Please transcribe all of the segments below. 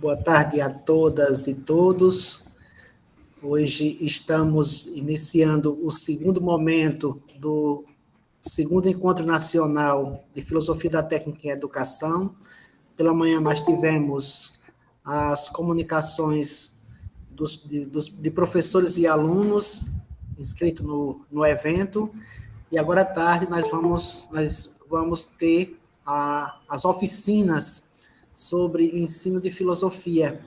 Boa tarde a todas e todos. Hoje estamos iniciando o segundo momento do segundo Encontro Nacional de Filosofia da Técnica em Educação. Pela manhã nós tivemos as comunicações de professores e alunos inscritos no evento, e agora à tarde nós vamos ter as oficinas sobre ensino de filosofia.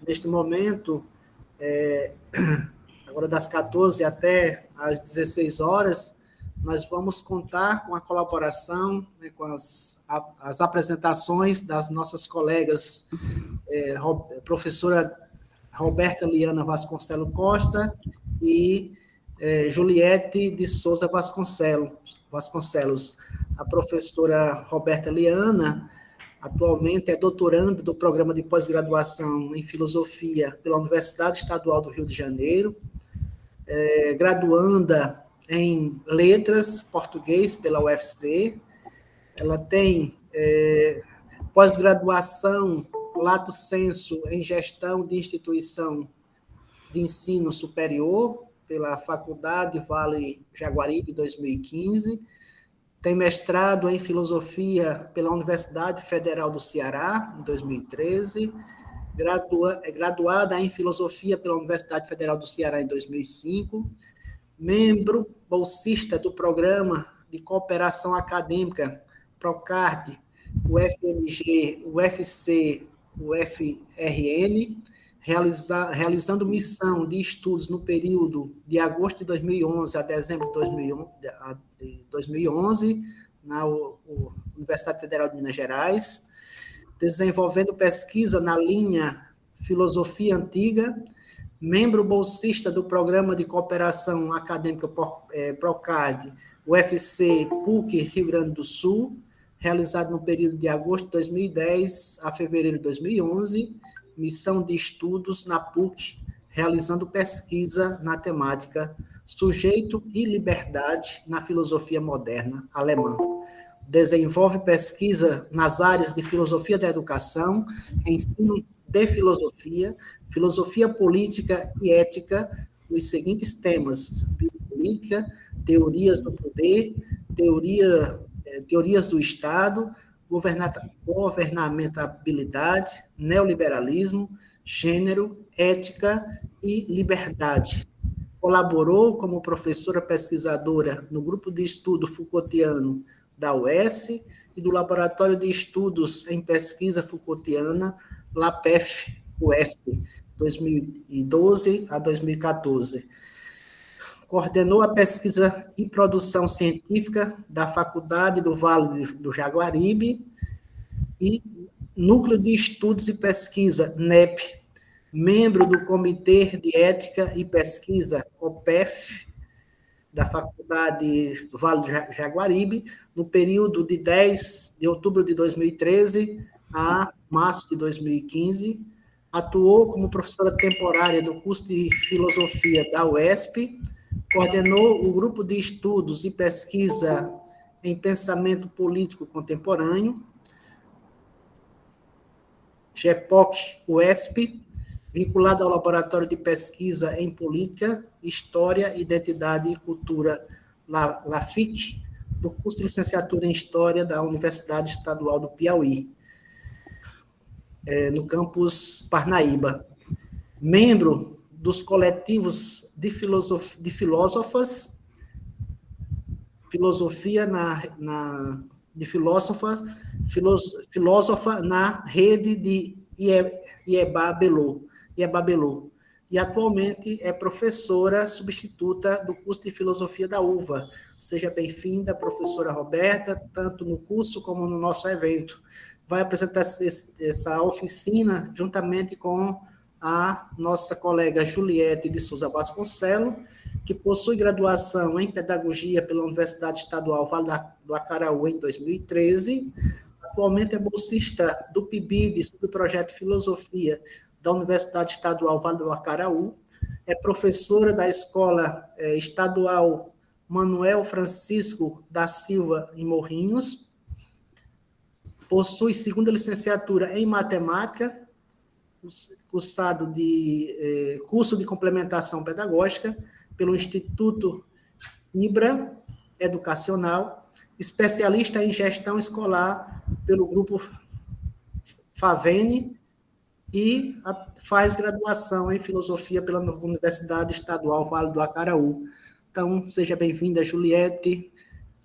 Neste momento, agora das 14 até às 16 horas, nós vamos contar com a colaboração, com as apresentações das nossas colegas, professora Roberta Liana Vasconcelos Costa e Juliette de Souza Vasconcelos. A professora Roberta Liana atualmente é doutoranda do programa de pós-graduação em filosofia pela Universidade Estadual do Rio de Janeiro, graduanda em letras português pela UFC. Ela tem pós-graduação lato sensu em gestão de instituição de ensino superior pela Faculdade Vale Jaguaribe 2015. Tem mestrado em filosofia pela Universidade Federal do Ceará, em 2013, graduada em filosofia pela Universidade Federal do Ceará, em 2005, membro bolsista do Programa de Cooperação Acadêmica PROCARD, UFMG, UFC, UFRN, realizando missão de estudos no período de agosto de 2011 a dezembro de 2011, na Universidade Federal de Minas Gerais, desenvolvendo pesquisa na linha Filosofia Antiga, membro bolsista do Programa de Cooperação Acadêmica PROCAD, UFC PUC Rio Grande do Sul, realizado no período de agosto de 2010 a fevereiro de 2011, missão de estudos na PUC, realizando pesquisa na temática Sujeito e Liberdade na Filosofia Moderna Alemã. Desenvolve pesquisa nas áreas de filosofia da educação, ensino de filosofia, filosofia política e ética, nos seguintes temas: biopolítica, teorias do poder, teorias do Estado, governamentalidade, neoliberalismo, gênero, ética e liberdade. Colaborou como professora pesquisadora no grupo de estudo Foucaultiano da UES e do Laboratório de Estudos em Pesquisa Foucaultiana, LAPEF-UES, 2012 a 2014. Coordenou a pesquisa e produção científica da Faculdade do Vale do Jaguaribe e Núcleo de Estudos e Pesquisa, NEP, membro do Comitê de Ética e Pesquisa, COPEF, da Faculdade do Vale do Jaguaribe, no período de 10 de outubro de 2013 a março de 2015. Atuou como professora temporária do curso de Filosofia da UESP, coordenou o grupo de estudos e pesquisa em pensamento político contemporâneo, GEPOC-UESP, vinculado ao Laboratório de Pesquisa em Política, História, Identidade e Cultura, LAFIC, do curso de Licenciatura em História da Universidade Estadual do Piauí, no campus Parnaíba. Membro dos coletivos de filósofas, filósofa na rede de IEBA-Belu, e atualmente é professora substituta do curso de Filosofia da UVA. Seja bem-vinda, professora Roberta, tanto no curso como no nosso evento. Vai apresentar essa oficina juntamente com a nossa colega Juliette de Souza Vasconcelos, que possui graduação em Pedagogia pela Universidade Estadual Vale do Acaraú em 2013, atualmente é bolsista do PIBID, sobre o projeto Filosofia da Universidade Estadual Vale do Acaraú, é professora da Escola Estadual Manuel Francisco da Silva em Morrinhos, possui segunda licenciatura em Matemática, cursado de curso de complementação pedagógica pelo Instituto IBRA Educacional, especialista em gestão escolar pelo Grupo FAVENE e faz graduação em filosofia pela Universidade Estadual Vale do Acaraú. Então, seja bem-vinda, Juliette,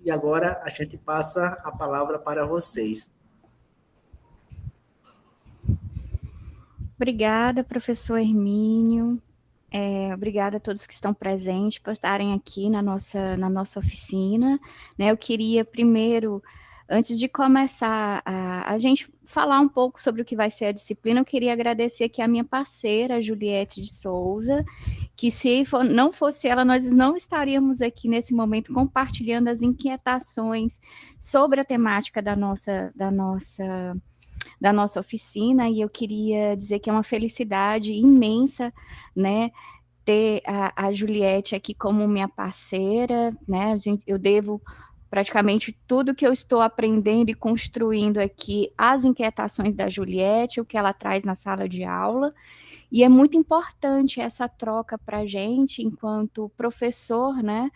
e agora a gente passa a palavra para vocês. Obrigada, professor Hermínio. Obrigada a todos que estão presentes por estarem aqui na nossa oficina. Eu queria primeiro, antes de começar a gente falar um pouco sobre o que vai ser a disciplina, eu queria agradecer aqui a minha parceira, Juliette de Souza, que se não fosse ela, nós não estaríamos aqui nesse momento compartilhando as inquietações sobre a temática da nossa oficina, e eu queria dizer que é uma felicidade imensa, né, ter a Juliette aqui como minha parceira, né, eu devo praticamente tudo que eu estou aprendendo e construindo aqui às inquietações da Juliette, o que ela traz na sala de aula, e é muito importante essa troca para a gente, enquanto professor, né,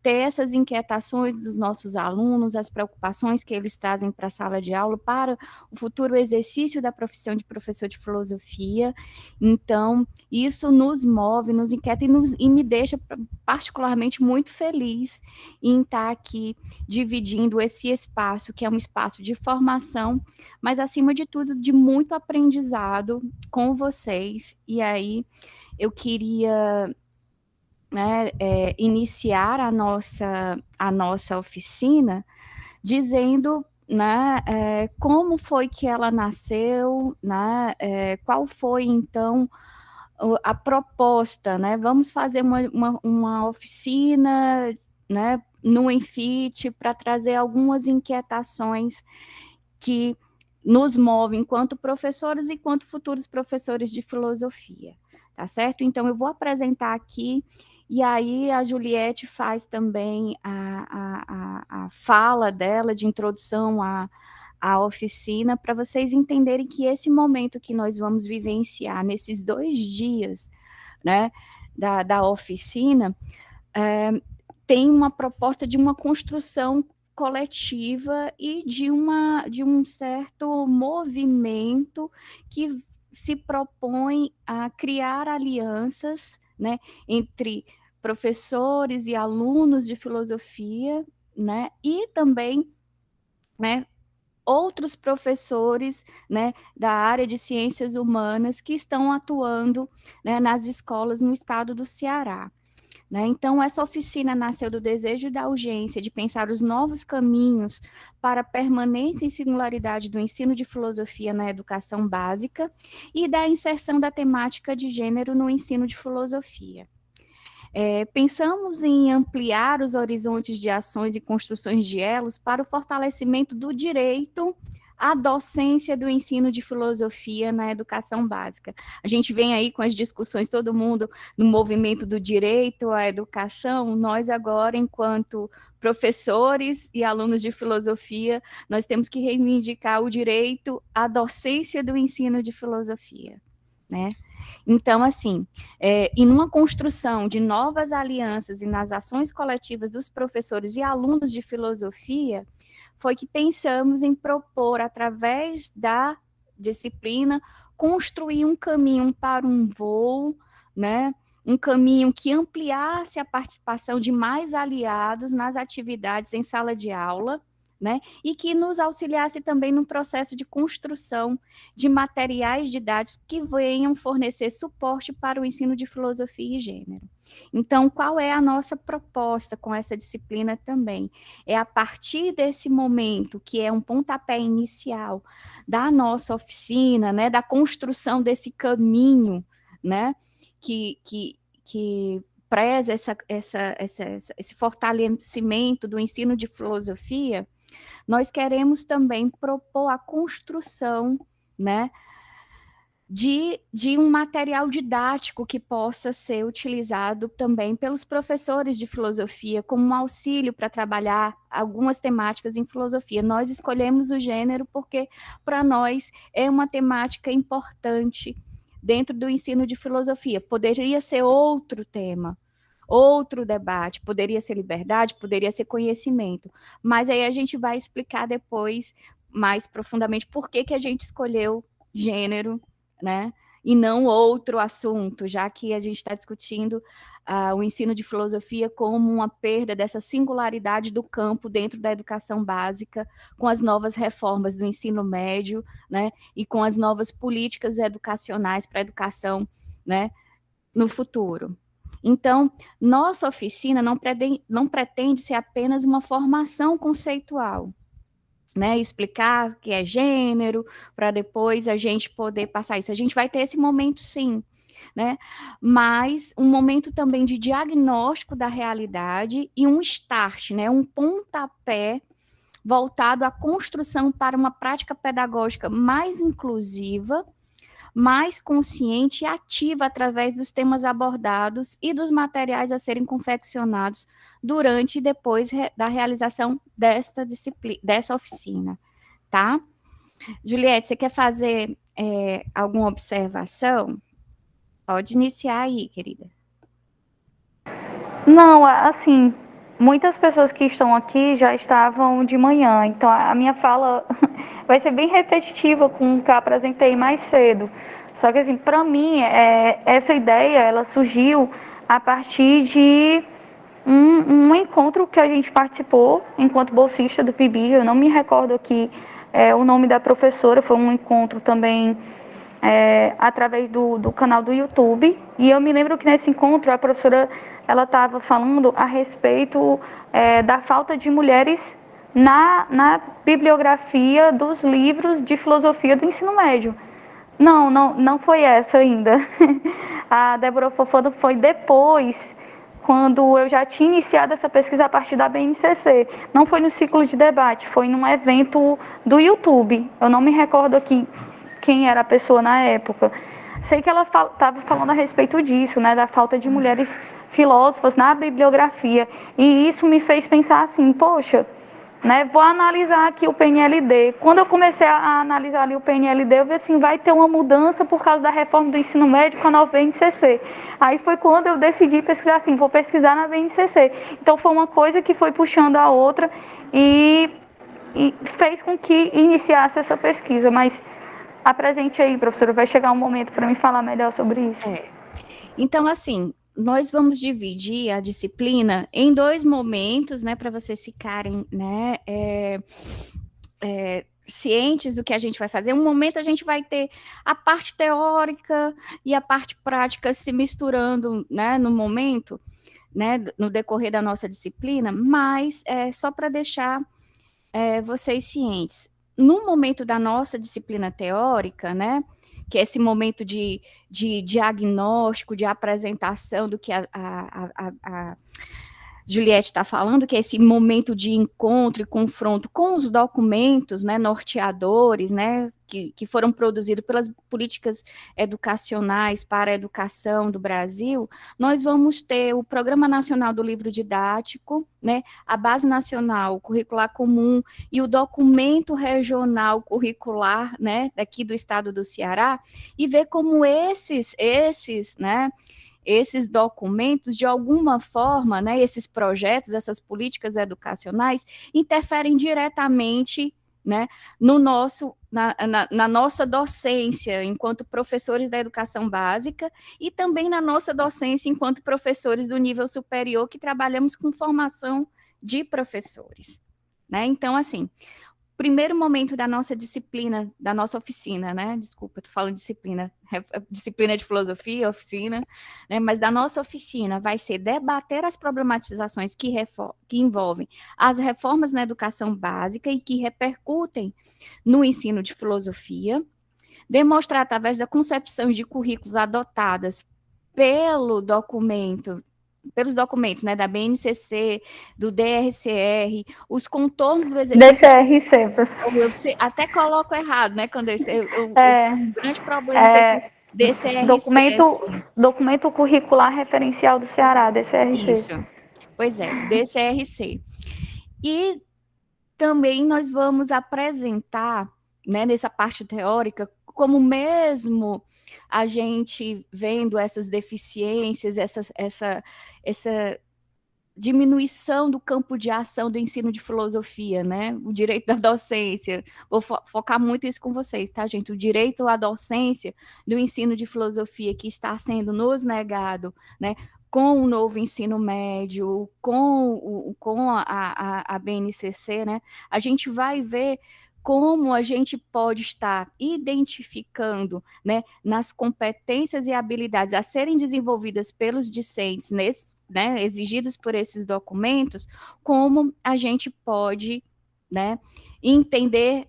ter essas inquietações dos nossos alunos, as preocupações que eles trazem para a sala de aula, para o futuro exercício da profissão de professor de filosofia. Então, isso nos move, nos inquieta e me deixa particularmente muito feliz em estar aqui dividindo esse espaço, que é um espaço de formação, mas, acima de tudo, de muito aprendizado com vocês. E aí, eu queria iniciar a nossa oficina dizendo, né, como foi que ela nasceu, né, qual foi, então, a proposta, né? Vamos fazer uma oficina, né, no Enfit, para trazer algumas inquietações que nos movem enquanto professores e enquanto futuros professores de filosofia, tá certo? Então, eu vou apresentar aqui, e aí a Juliette faz também a fala dela de introdução à oficina, para vocês entenderem que esse momento que nós vamos vivenciar nesses 2 dias, né, da oficina, tem uma proposta de uma construção coletiva e de um certo movimento que se propõe a criar alianças, né, entre professores e alunos de filosofia, né, e também, né, outros professores, né, da área de ciências humanas que estão atuando, né, nas escolas no estado do Ceará. Então, essa oficina nasceu do desejo e da urgência de pensar os novos caminhos para a permanência e singularidade do ensino de filosofia na educação básica e da inserção da temática de gênero no ensino de filosofia. Pensamos em ampliar os horizontes de ações e construções de elos para o fortalecimento do direito à docência do ensino de filosofia na educação básica. A gente vem aí com as discussões, todo mundo no movimento do direito à educação, nós agora, enquanto professores e alunos de filosofia, nós temos que reivindicar o direito à docência do ensino de filosofia, né? Então, assim, e numa construção de novas alianças e nas ações coletivas dos professores e alunos de filosofia, foi que pensamos em propor, através da disciplina, construir um caminho para um voo, né? Um caminho que ampliasse a participação de mais aliados nas atividades em sala de aula, né? E que nos auxiliasse também no processo de construção de materiais didáticos que venham fornecer suporte para o ensino de filosofia e gênero. Então, qual é a nossa proposta com essa disciplina também? É a partir desse momento, que é um pontapé inicial da nossa oficina, né, da construção desse caminho, né, que preza esse fortalecimento do ensino de filosofia, nós queremos também propor a construção, né, de um material didático que possa ser utilizado também pelos professores de filosofia como um auxílio para trabalhar algumas temáticas em filosofia. Nós escolhemos o gênero porque, para nós, é uma temática importante, dentro do ensino de filosofia. Poderia ser outro tema, outro debate, poderia ser liberdade, poderia ser conhecimento, mas aí a gente vai explicar depois, mais profundamente, por que a gente escolheu gênero, né, e não outro assunto, já que a gente está discutindo o ensino de filosofia como uma perda dessa singularidade do campo dentro da educação básica, com as novas reformas do ensino médio, né, e com as novas políticas educacionais para a educação, né, no futuro. Então, nossa oficina não pretende ser apenas uma formação conceitual, né? Explicar o que é gênero, para depois a gente poder passar isso. A gente vai ter esse momento, sim, né? Mas um momento também de diagnóstico da realidade e um start, né? Um pontapé voltado à construção para uma prática pedagógica mais inclusiva, mais consciente e ativa através dos temas abordados e dos materiais a serem confeccionados durante e depois da realização dessa oficina, tá? Juliette, você quer fazer alguma observação? Pode iniciar aí, querida. Não, assim, muitas pessoas que estão aqui já estavam de manhã, então a minha fala vai ser bem repetitiva com o que eu apresentei mais cedo. Só que, assim, para mim, essa ideia, ela surgiu a partir de um encontro que a gente participou enquanto bolsista do PIBID. Eu não me recordo aqui o nome da professora, foi um encontro também através do canal do YouTube. E eu me lembro que nesse encontro a professora ela estava falando a respeito da falta de mulheres na bibliografia dos livros de filosofia do ensino médio. Não foi essa ainda. A Débora Fofano foi depois, quando eu já tinha iniciado essa pesquisa a partir da BNCC. Não foi no ciclo de debate, foi num evento do YouTube. Eu não me recordo aqui quem era a pessoa na época. Sei que ela estava falando a respeito disso, né, da falta de mulheres filósofas na bibliografia. E isso me fez pensar assim, poxa, né, vou analisar aqui o PNLD. Quando eu comecei a analisar ali o PNLD, eu vi assim, vai ter uma mudança por causa da reforma do ensino médio com a nova BNCC. Aí foi quando eu decidi pesquisar assim, vou pesquisar na BNCC. Então foi uma coisa que foi puxando a outra e fez com que iniciasse essa pesquisa. Mas apresente aí, professora, vai chegar um momento para me falar melhor sobre isso. Então, assim, nós vamos dividir a disciplina em 2 momentos, né, para vocês ficarem, né, cientes do que a gente vai fazer. Um momento a gente vai ter a parte teórica e a parte prática se misturando, né, no momento, né, no decorrer da nossa disciplina, mas só para deixar vocês cientes. No momento da nossa disciplina teórica, né, que é esse momento de diagnóstico, de apresentação do que a Juliette está falando, que é esse momento de encontro e confronto com os documentos, né, norteadores, né, que foram produzidos pelas políticas educacionais para a educação do Brasil, nós vamos ter o Programa Nacional do Livro Didático, né, a Base Nacional Curricular Comum e o Documento Regional Curricular, né, daqui do estado do Ceará, e ver como esses, né, esses documentos, de alguma forma, né, esses projetos, essas políticas educacionais, interferem diretamente, né, no nosso, na nossa docência, enquanto professores da educação básica, e também na nossa docência enquanto professores do nível superior, que trabalhamos com formação de professores, né? Então, assim, primeiro momento da nossa disciplina, da nossa oficina, né? Desculpa, estou falando disciplina de filosofia, oficina, né? Mas da nossa oficina vai ser debater as problematizações que envolvem as reformas na educação básica e que repercutem no ensino de filosofia, demonstrar através da concepção de currículos adotadas pelos documentos, né, da BNCC, do DRCR, os contornos do exercício... DCRC, professor. Eu até coloco errado, né, quando eu um grande problema com esse DCRC. Documento Curricular Referencial do Ceará, DCRC. Isso, pois é, DCRC. E também nós vamos apresentar, né, nessa parte teórica, como mesmo a gente vendo essas deficiências, essa diminuição do campo de ação do ensino de filosofia, né? O direito da docência. Vou focar muito isso com vocês, tá, gente? O direito à docência do ensino de filosofia que está sendo nos negado, né? Com o novo ensino médio, com a BNCC, né? A gente vai ver como a gente pode estar identificando, né, nas competências e habilidades a serem desenvolvidas pelos discentes nesse, né, exigidos por esses documentos, como a gente pode, né, entender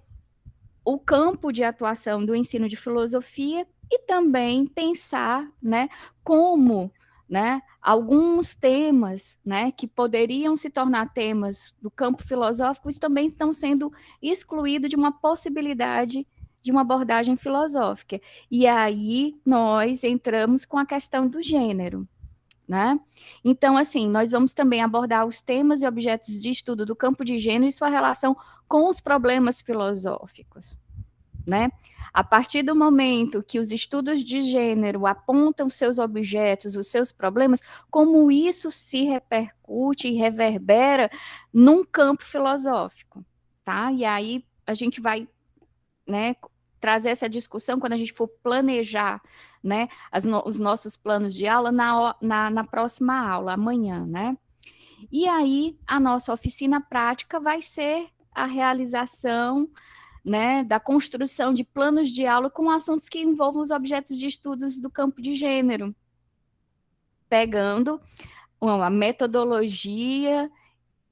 o campo de atuação do ensino de filosofia e também pensar, né, como, né, alguns temas, né, que poderiam se tornar temas do campo filosófico também estão sendo excluídos de uma possibilidade de uma abordagem filosófica. E aí nós entramos com a questão do gênero. Né? Então, assim, nós vamos também abordar os temas e objetos de estudo do campo de gênero e sua relação com os problemas filosóficos, né? A partir do momento que os estudos de gênero apontam seus objetos, os seus problemas, como isso se repercute e reverbera num campo filosófico, tá? E aí a gente vai, né, trazer essa discussão quando a gente for planejar, né, os nossos planos de aula na próxima aula, amanhã, né? E aí, a nossa oficina prática vai ser a realização, né, da construção de planos de aula com assuntos que envolvam os objetos de estudos do campo de gênero, pegando a metodologia,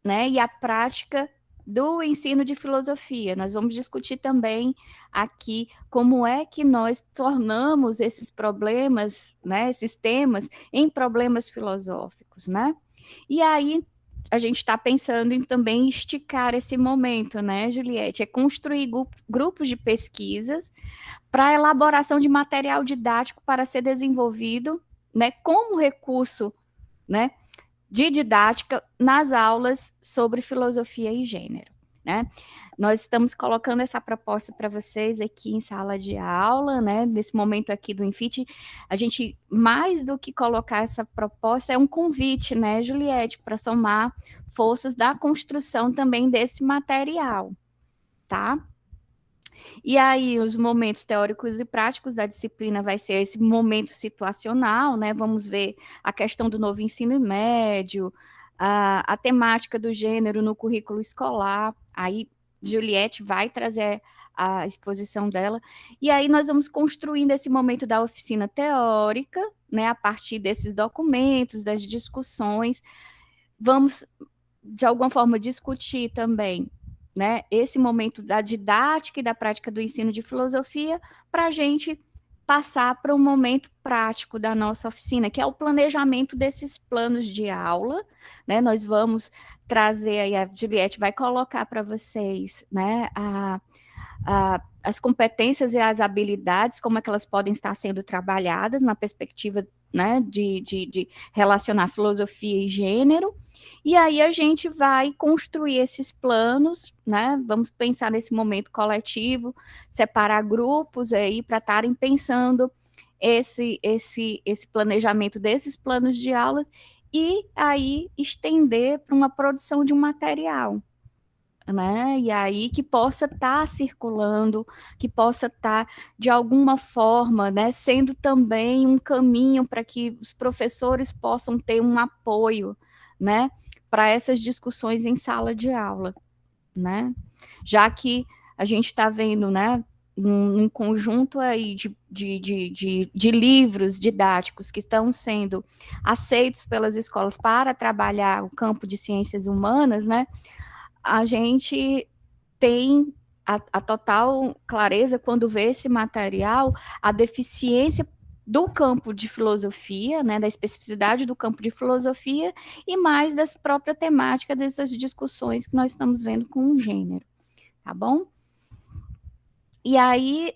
né, e a prática do ensino de filosofia. Nós vamos discutir também aqui como é que nós tornamos esses problemas, né, esses temas, em problemas filosóficos, né? E aí a gente está pensando em também esticar esse momento, né, Juliette? É construir grupos de pesquisas para elaboração de material didático para ser desenvolvido, né, como recurso, né, de didática nas aulas sobre filosofia e gênero, né? Nós estamos colocando essa proposta para vocês aqui em sala de aula, né? Nesse momento aqui do Infit, a gente, mais do que colocar essa proposta, é um convite, né, Juliette, para somar forças da construção também desse material, tá? E aí, os momentos teóricos e práticos da disciplina vai ser esse momento situacional, né? Vamos ver a questão do novo ensino médio, a temática do gênero no currículo escolar. Aí, Juliette vai trazer a exposição dela. E aí, nós vamos construindo esse momento da oficina teórica, né? A partir desses documentos, das discussões. Vamos, de alguma forma, discutir também, né, esse momento da didática e da prática do ensino de filosofia para a gente passar para um momento prático da nossa oficina, que é o planejamento desses planos de aula, né? Nós vamos trazer, aí a Juliette vai colocar para vocês, né, as competências e as habilidades, como é que elas podem estar sendo trabalhadas na perspectiva, né, de relacionar filosofia e gênero, e aí a gente vai construir esses planos, né, vamos pensar nesse momento coletivo, separar grupos aí para estarem pensando esse planejamento desses planos de aula, e aí estender para uma produção de um material, né? E aí que possa estar circulando, que possa estar de alguma forma, né, sendo também um caminho para que os professores possam ter um apoio, né, para essas discussões em sala de aula, né? Já que a gente está vendo, né, um conjunto aí de livros didáticos que estão sendo aceitos pelas escolas para trabalhar o campo de ciências humanas, né? A gente tem a total clareza quando vê esse material, a deficiência do campo de filosofia, né, da especificidade do campo de filosofia e mais da própria temática dessas discussões que nós estamos vendo com o gênero, tá bom? E aí,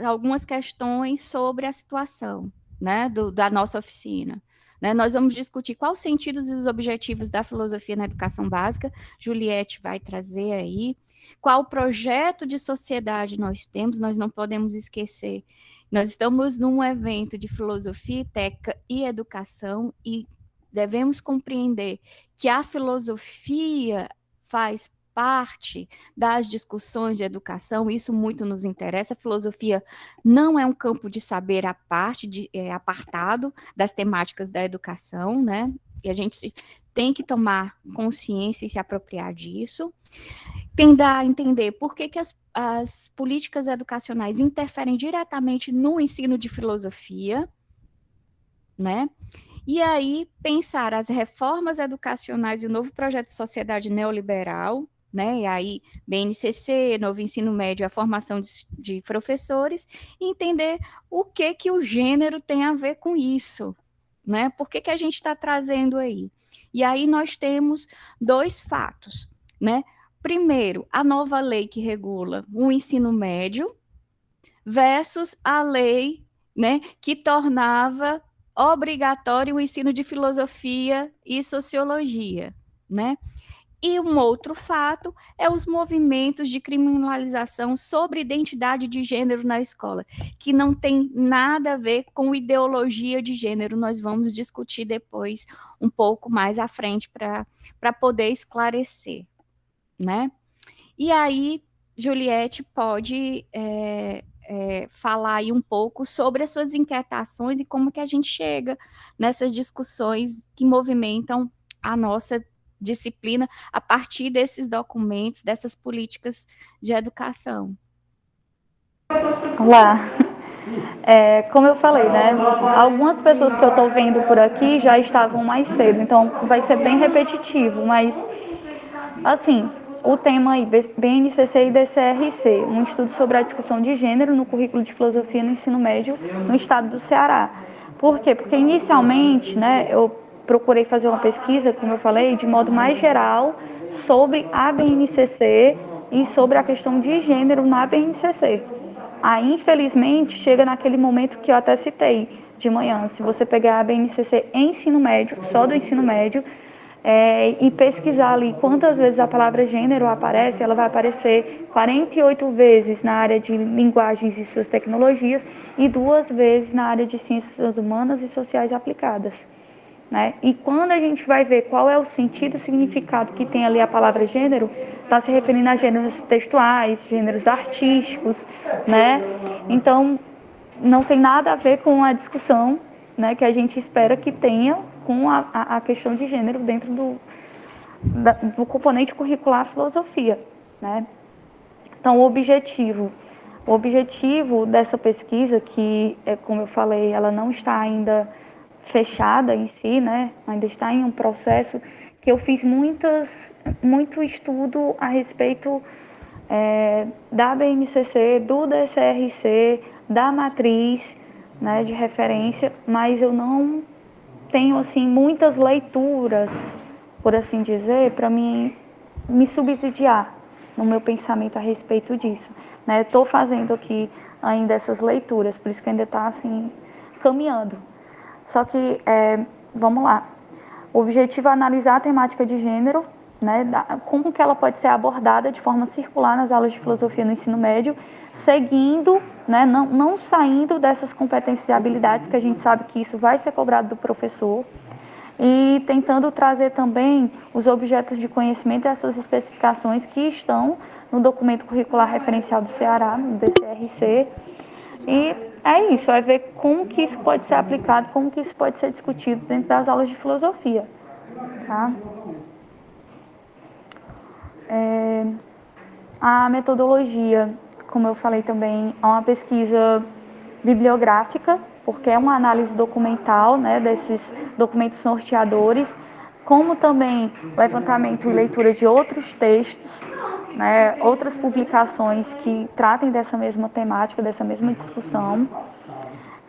algumas questões sobre a situação, né, da nossa oficina. né? Nós vamos discutir quais os sentidos e os objetivos da filosofia na educação básica. Juliette vai trazer aí. Qual projeto de sociedade nós temos, nós não podemos esquecer. Nós estamos num evento de filosofia, técnica e educação e devemos compreender que a filosofia faz parte das discussões de educação, isso muito nos interessa. A filosofia não é um campo de saber à parte, apartado das temáticas da educação, né? E a gente tem que tomar consciência e se apropriar disso. Tentar entender por que as políticas educacionais interferem diretamente no ensino de filosofia, né? E aí pensar as reformas educacionais e o novo projeto de sociedade neoliberal, né? E aí BNCC, novo ensino médio, a formação de professores, e entender o que o gênero tem a ver com isso, né? Por que a gente está trazendo aí? E aí nós temos 2 fatos, né? Primeiro, a nova lei que regula o ensino médio versus a lei, né, que tornava obrigatório o ensino de filosofia e sociologia, né? E um outro fato é os movimentos de criminalização sobre identidade de gênero na escola, que não tem nada a ver com ideologia de gênero. Nós vamos discutir depois, um pouco mais à frente, para poder esclarecer, né? E aí, Juliette pode falar aí um pouco sobre as suas inquietações e como que a gente chega nessas discussões que movimentam a nossa disciplina a partir desses documentos, dessas políticas de educação. Olá. Como eu falei, né? Algumas pessoas que eu estou vendo por aqui já estavam mais cedo, então vai ser bem repetitivo, mas assim, o tema aí, BNCC e DCRC, um estudo sobre a discussão de gênero no currículo de filosofia no ensino médio no estado do Ceará. Por quê? Porque inicialmente, né, eu procurei fazer uma pesquisa, como eu falei, de modo mais geral sobre a BNCC e sobre a questão de gênero na BNCC. Aí, infelizmente, chega naquele momento que eu até citei de manhã. Se você pegar a BNCC em ensino médio, só do ensino médio, e pesquisar ali quantas vezes a palavra gênero aparece, ela vai aparecer 48 vezes na área de linguagens e suas tecnologias e 2 vezes na área de ciências humanas e sociais aplicadas, né? E quando a gente vai ver qual é o sentido e significado que tem ali a palavra gênero, está se referindo a gêneros textuais, gêneros artísticos, né? Então, não tem nada a ver com a discussão, né, que a gente espera que tenha com a questão de gênero dentro do componente curricular filosofia, né? Então, o objetivo dessa pesquisa, que, como eu falei, ela não está ainda fechada em si, né? Ainda está em um processo que eu fiz muito estudo a respeito da BNCC, do DCRC, da matriz, né, de referência, mas eu não tenho assim muitas leituras, por assim dizer, para me subsidiar no meu pensamento a respeito disso, né? Estou fazendo aqui ainda essas leituras, por isso que ainda está assim caminhando. Só que vamos lá. O objetivo é analisar a temática de gênero, né? Como que ela pode ser abordada de forma circular nas aulas de filosofia no ensino médio, seguindo, né, não saindo dessas competências e habilidades, que a gente sabe que isso vai ser cobrado do professor, e tentando trazer também os objetos de conhecimento e as suas especificações que estão no documento curricular referencial do Ceará, no DCRC, e é isso, é ver como que isso pode ser aplicado, como que isso pode ser discutido dentro das aulas de filosofia, tá? A metodologia, como eu falei também, é uma pesquisa bibliográfica, porque é uma análise documental, né, desses documentos norteadores, como também levantamento e leitura de outros textos, né, outras publicações que tratem dessa mesma temática, dessa mesma discussão.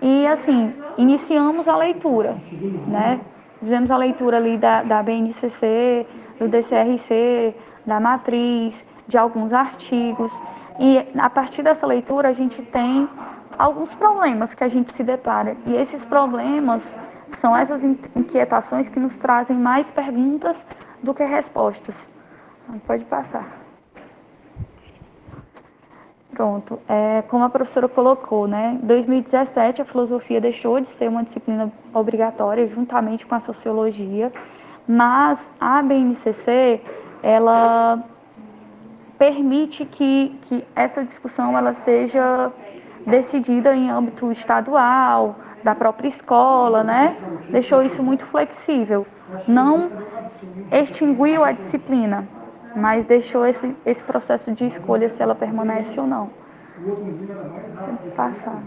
E, assim, iniciamos a leitura, né? Fizemos a leitura ali da BNCC, do DCRC, da matriz, de alguns artigos. E, a partir dessa leitura, a gente tem alguns problemas que a gente se depara. E esses problemas são essas inquietações que nos trazem mais perguntas do que respostas. Pode passar. Pronto. Como a professora colocou, né? Em 2017, a filosofia deixou de ser uma disciplina obrigatória, juntamente com a sociologia, mas a BNCC, ela permite que essa discussão ela seja decidida em âmbito estadual, da própria escola, né? Deixou isso muito flexível. Não extinguiu a disciplina, mas deixou esse processo de escolha se ela permanece ou não. Passar.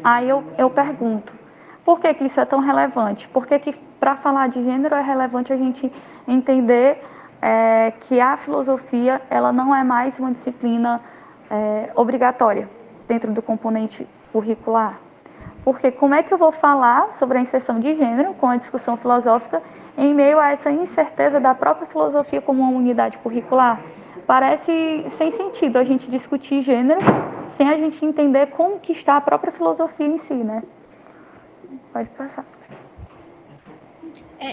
Aí eu pergunto, por que isso é tão relevante? Por que para falar de gênero é relevante a gente entender que a filosofia ela não é mais uma disciplina obrigatória dentro do componente curricular? Porque como é que eu vou falar sobre a inserção de gênero com a discussão filosófica em meio a essa incerteza da própria filosofia como uma unidade curricular? Parece sem sentido a gente discutir gênero sem a gente entender como que está a própria filosofia em si, né? Pode passar.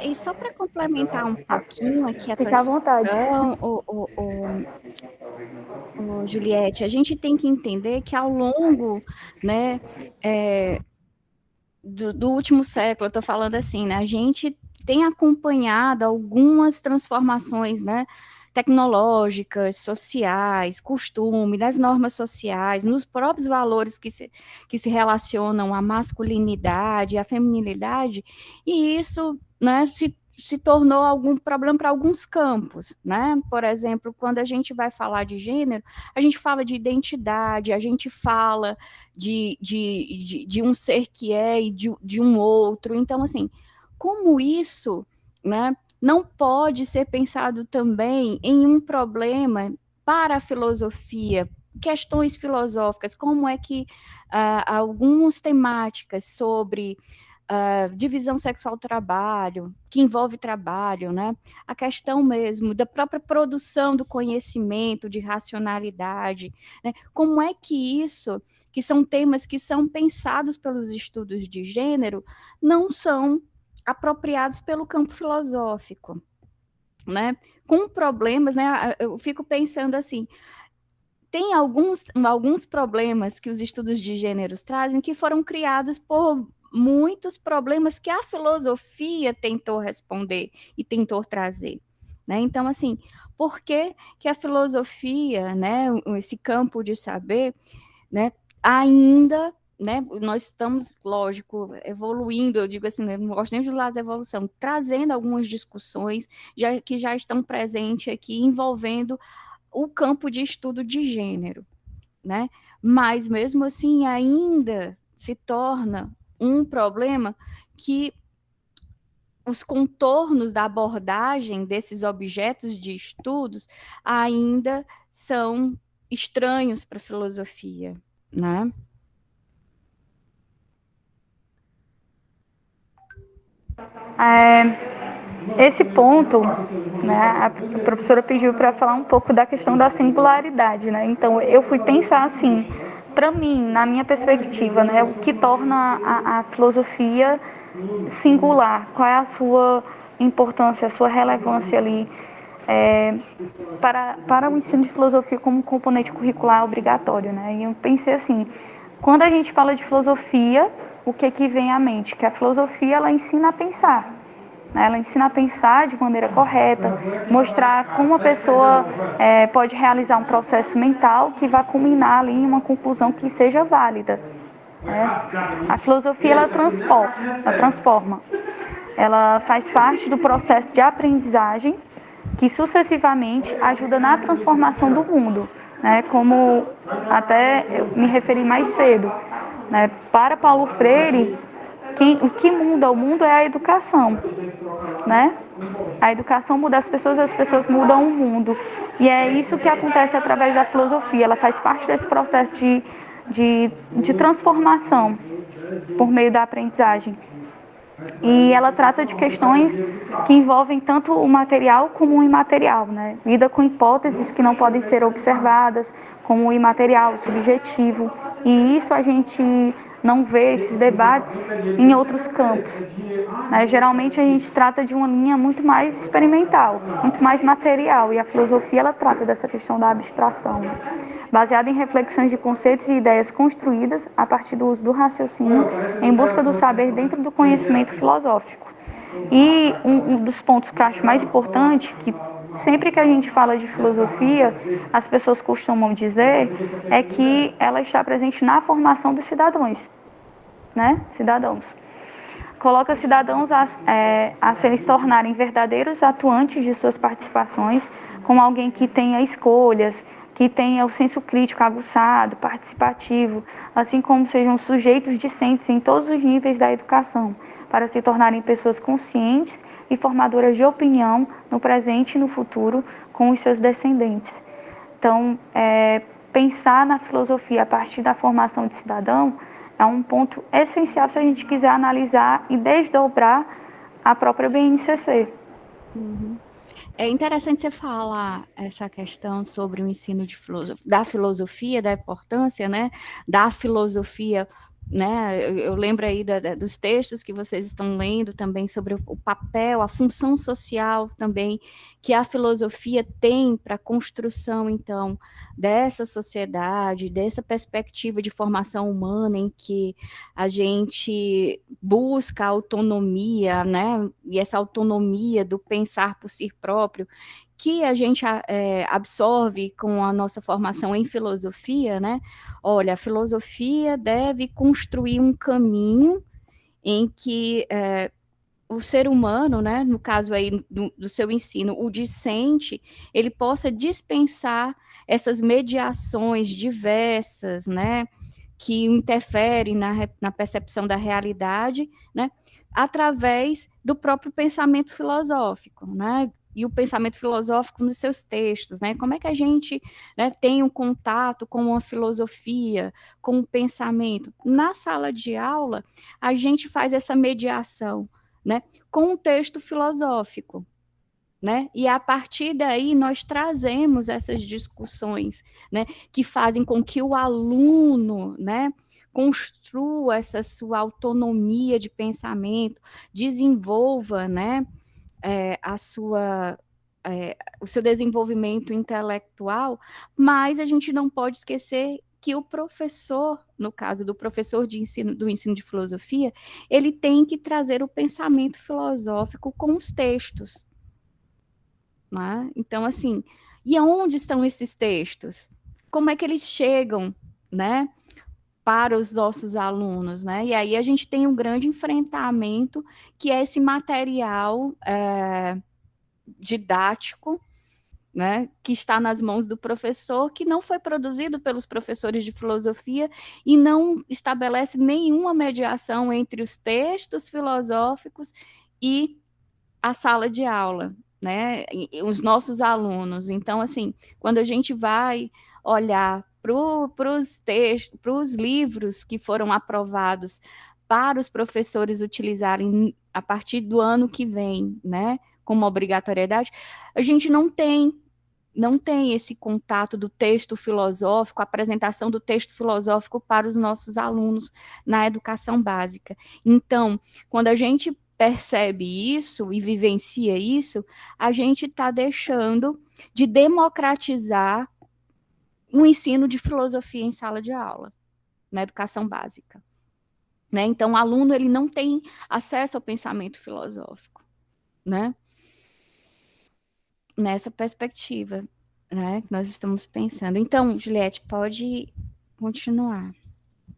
E só para complementar um pouquinho aqui a tua Fica à vontade. Juliette, a gente tem que entender que ao longo, né, do último século, eu estou falando assim, né, a gente tem acompanhado algumas transformações, né, tecnológicas, sociais, costume, das normas sociais, nos próprios valores que se relacionam à masculinidade, à feminilidade, e isso, né, se tornou algum problema para alguns campos, né? Por exemplo, quando a gente vai falar de gênero, a gente fala de identidade, a gente fala de um ser que é e de um outro. Então, assim, como isso, né, não pode ser pensado também em um problema para a filosofia, questões filosóficas, como é que algumas temáticas sobre divisão sexual do trabalho, que envolve trabalho, né? A questão mesmo da própria produção do conhecimento, de racionalidade, né? Como é que isso, que são temas que são pensados pelos estudos de gênero, não são apropriados pelo campo filosófico, né? Com problemas, né? Eu fico pensando assim, tem alguns problemas que os estudos de gêneros trazem que foram criados por muitos problemas que a filosofia tentou responder e tentou trazer, né? Então, assim, por que a filosofia, né, esse campo de saber, né, ainda, né, nós estamos, lógico, evoluindo, eu digo assim, né, não gosto nem de lado da evolução, trazendo algumas discussões que já estão presentes aqui, envolvendo o campo de estudo de gênero, né? Mas mesmo assim ainda se torna um problema que os contornos da abordagem desses objetos de estudos ainda são estranhos para a filosofia, né? Esse ponto, né, a professora pediu para falar um pouco da questão da singularidade, né? Então eu fui pensar assim, para mim, na minha perspectiva, né, o que torna a filosofia singular, qual é a sua importância, a sua relevância ali para o ensino de filosofia como componente curricular obrigatório, né? E eu pensei assim, quando a gente fala de filosofia, o que vem à mente? Que a filosofia ela ensina a pensar. Ela ensina a pensar de maneira correta, mostrar como a pessoa pode realizar um processo mental que vai culminar ali em uma conclusão que seja válida. A filosofia ela transforma. Ela faz parte do processo de aprendizagem que sucessivamente ajuda na transformação do mundo, né? Como até eu me referi mais cedo, né? Para Paulo Freire, o que muda o mundo é a educação, né? A educação muda as pessoas mudam o mundo. E é isso que acontece através da filosofia. Ela faz parte desse processo de transformação por meio da aprendizagem. E ela trata de questões que envolvem tanto o material como o imaterial, né? Lida com hipóteses que não podem ser observadas, como o imaterial, o subjetivo. E isso a gente não vê esses debates em outros campos, né? Geralmente a gente trata de uma linha muito mais experimental, muito mais material, e a filosofia ela trata dessa questão da abstração, né? Baseada em reflexões de conceitos e ideias construídas a partir do uso do raciocínio em busca do saber dentro do conhecimento filosófico. E um dos pontos que eu acho mais importante, que sempre que a gente fala de filosofia, as pessoas costumam dizer, é que ela está presente na formação dos cidadãos, né? Cidadãos. Coloca cidadãos a se tornarem verdadeiros atuantes de suas participações, como alguém que tenha escolhas, que tenha o senso crítico aguçado, participativo, assim como sejam sujeitos discentes em todos os níveis da educação, para se tornarem pessoas conscientes e formadoras de opinião no presente e no futuro com os seus descendentes. Então, pensar na filosofia a partir da formação de cidadão é um ponto essencial se a gente quiser analisar e desdobrar a própria BNCC. Uhum. É interessante você falar essa questão sobre o ensino da filosofia, da importância, né, da filosofia, né, eu lembro aí dos textos que vocês estão lendo também sobre o papel, a função social também que a filosofia tem para a construção, então, dessa sociedade, dessa perspectiva de formação humana em que a gente busca autonomia, né, e essa autonomia do pensar por si próprio, que a gente absorve com a nossa formação em filosofia, né? Olha, a filosofia deve construir um caminho em que o ser humano, né, no caso aí do seu ensino, o discente, ele possa dispensar essas mediações diversas, né, que interferem na percepção da realidade, né, através do próprio pensamento filosófico, né, e o pensamento filosófico nos seus textos, né, como é que a gente, né, tem um contato com uma filosofia, com um pensamento. Na sala de aula, a gente faz essa mediação, né, com um texto filosófico, né? E a partir daí nós trazemos essas discussões, né, que fazem com que o aluno, né, construa essa sua autonomia de pensamento, desenvolva, né, o seu desenvolvimento intelectual, mas a gente não pode esquecer que o professor, no caso do professor do ensino de filosofia, ele tem que trazer o pensamento filosófico com os textos. Né? Então, assim, e aonde estão esses textos? Como é que eles chegam, né, para os nossos alunos, né? E aí a gente tem um grande enfrentamento, que é esse material didático, né, que está nas mãos do professor, que não foi produzido pelos professores de filosofia e não estabelece nenhuma mediação entre os textos filosóficos e a sala de aula, né, e os nossos alunos. Então, assim, quando a gente vai olhar para os livros que foram aprovados para os professores utilizarem a partir do ano que vem, né, como obrigatoriedade, a gente não tem esse contato do texto filosófico, a apresentação do texto filosófico para os nossos alunos na educação básica. Então, quando a gente percebe isso e vivencia isso, a gente está deixando de democratizar o ensino de filosofia em sala de aula, na educação básica. Né? Então, o aluno ele não tem acesso ao pensamento filosófico, né? Nessa perspectiva, né, que nós estamos pensando. Então, Juliette, pode continuar.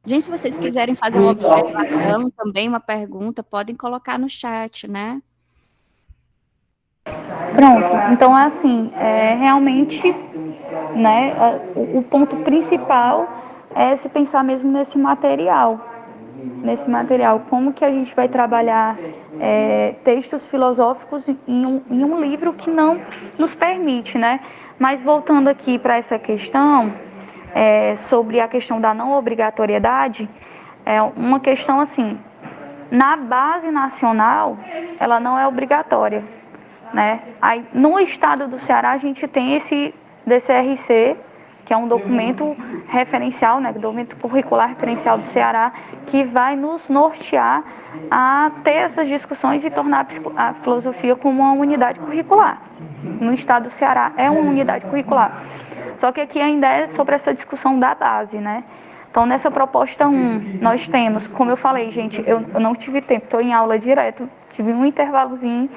Gente, se vocês quiserem fazer uma observação, também uma pergunta, podem colocar no chat, né? Pronto, então assim, realmente, né, o ponto principal é se pensar mesmo nesse material, como que a gente vai trabalhar textos filosóficos em um livro que não nos permite, né? Mas voltando aqui para essa questão, sobre a questão da não obrigatoriedade, é uma questão assim, na base nacional, ela não é obrigatória, né? Aí, no estado do Ceará, a gente tem esse DCRC, que é um documento referencial, né, documento curricular referencial do Ceará, que vai nos nortear a ter essas discussões e tornar a filosofia como uma unidade curricular. No estado do Ceará é uma unidade curricular. Só que aqui ainda é sobre essa discussão da base, né? Então, nessa proposta 1, nós temos, como eu falei, gente, eu não tive tempo, estou em aula direto, tive um intervalozinho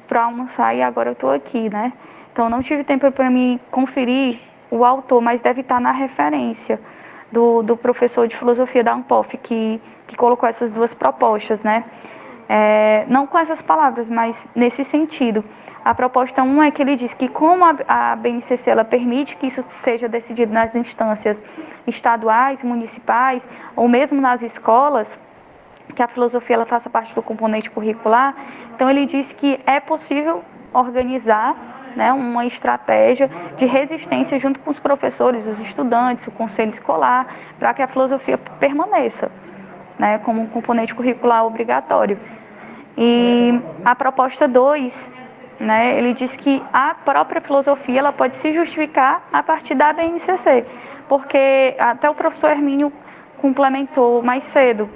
para almoçar e agora eu estou aqui, né? Então, não tive tempo para me conferir o autor, mas deve estar na referência do professor de filosofia da Unpof, que colocou essas duas propostas, né? Não com essas palavras, mas nesse sentido. A proposta 1 é que ele diz que como a BNCC ela permite que isso seja decidido nas instâncias estaduais, municipais, ou mesmo nas escolas, que a filosofia ela faça parte do componente curricular, então ele diz que é possível organizar, né, uma estratégia de resistência junto com os professores, os estudantes, o conselho escolar, para que a filosofia permaneça, né, como um componente curricular obrigatório. E a proposta 2, né, ele diz que a própria filosofia ela pode se justificar a partir da BNCC, porque até o professor Hermínio complementou mais cedo,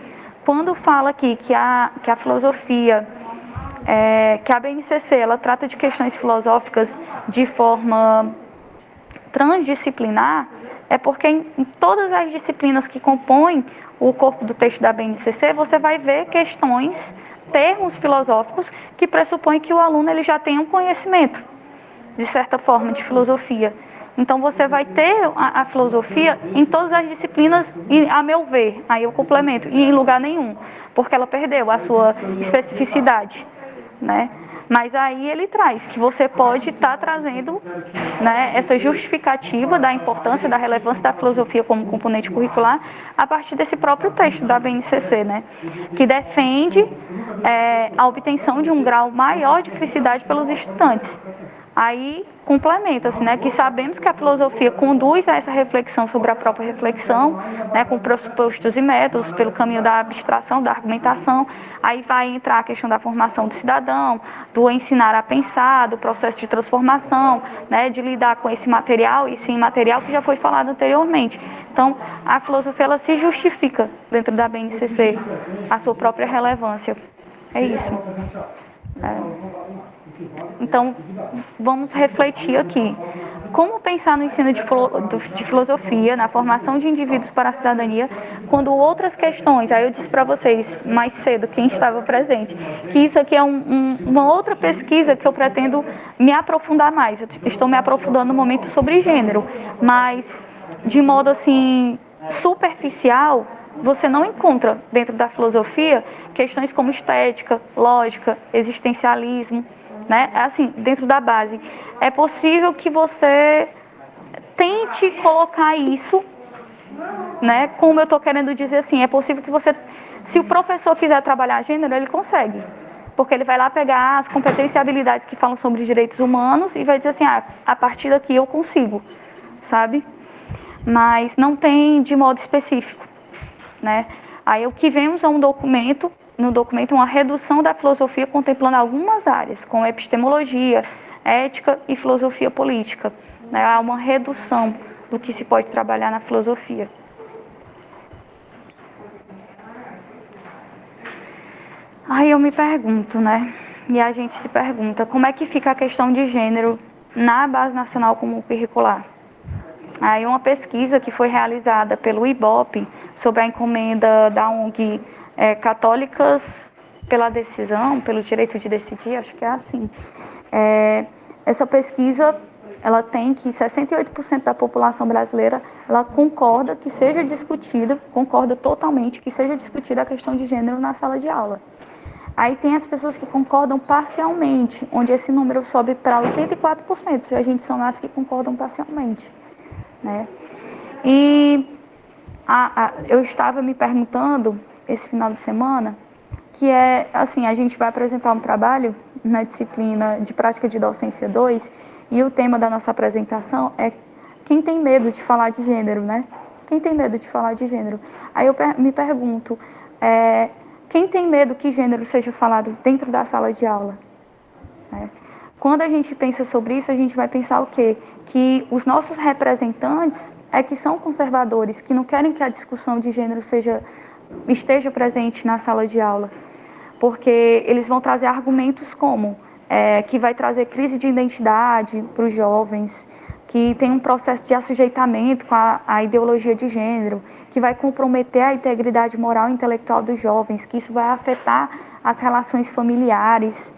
quando fala aqui que a filosofia, que a BNCC ela trata de questões filosóficas de forma transdisciplinar, é porque em todas as disciplinas que compõem o corpo do texto da BNCC, você vai ver questões, termos filosóficos que pressupõem que o aluno ele já tem um conhecimento, de certa forma, de filosofia. Então, você vai ter a filosofia em todas as disciplinas, e, a meu ver, aí eu complemento, e em lugar nenhum, porque ela perdeu a sua especificidade, né? Mas aí ele traz que você pode estar trazendo, né, essa justificativa da importância, da relevância da filosofia como componente curricular a partir desse próprio texto da BNCC, né, que defende a obtenção de um grau maior de criticidade pelos estudantes. Aí complementa-se, né, que sabemos que a filosofia conduz a essa reflexão sobre a própria reflexão, né, com pressupostos e métodos, pelo caminho da abstração, da argumentação. Aí vai entrar a questão da formação do cidadão, do ensinar a pensar, do processo de transformação, né, de lidar com esse material e esse imaterial que já foi falado anteriormente. Então, a filosofia ela se justifica dentro da BNCC, a sua própria relevância. É isso. Então, vamos refletir aqui. Como pensar no ensino de filosofia, na formação de indivíduos para a cidadania, quando outras questões, aí eu disse para vocês mais cedo, quem estava presente, que isso aqui é uma outra pesquisa que eu pretendo me aprofundar mais. Eu estou me aprofundando no momento sobre gênero, mas de modo assim superficial, você não encontra dentro da filosofia questões como estética, lógica, existencialismo, né? Assim, dentro da base. É possível que você tente colocar isso, né? Como eu estou querendo dizer assim, é possível que você, se o professor quiser trabalhar gênero, ele consegue. Porque ele vai lá pegar as competências e habilidades que falam sobre direitos humanos e vai dizer assim, a partir daqui eu consigo, sabe? Mas não tem de modo específico, né? Aí o que vemos é no documento uma redução da filosofia contemplando algumas áreas, como epistemologia, ética e filosofia política, né? Há uma redução do que se pode trabalhar na filosofia. Aí eu me pergunto, né? E a gente se pergunta, como é que fica a questão de gênero na Base Nacional Comum Curricular? Aí uma pesquisa que foi realizada pelo IBOP sobre a encomenda da ONG Católicas pela Decisão, pelo Direito de Decidir, acho que é assim. Essa pesquisa, ela tem que 68% da população brasileira, ela concorda que seja discutida, concorda totalmente que seja discutida a questão de gênero na sala de aula. Aí tem as pessoas que concordam parcialmente, onde esse número sobe para 84%, se a gente somar as que concordam parcialmente, né? E eu estava me perguntando esse final de semana, que assim, a gente vai apresentar um trabalho na disciplina de prática de docência 2, e o tema da nossa apresentação é quem tem medo de falar de gênero, né? Quem tem medo de falar de gênero? Aí eu me pergunto, quem tem medo que gênero seja falado dentro da sala de aula? Quando a gente pensa sobre isso, a gente vai pensar o quê? que os nossos representantes que são conservadores, que não querem que a discussão de gênero esteja presente na sala de aula, porque eles vão trazer argumentos como que vai trazer crise de identidade para os jovens, que tem um processo de assujeitamento com a ideologia de gênero, que vai comprometer a integridade moral e intelectual dos jovens, que isso vai afetar as relações familiares,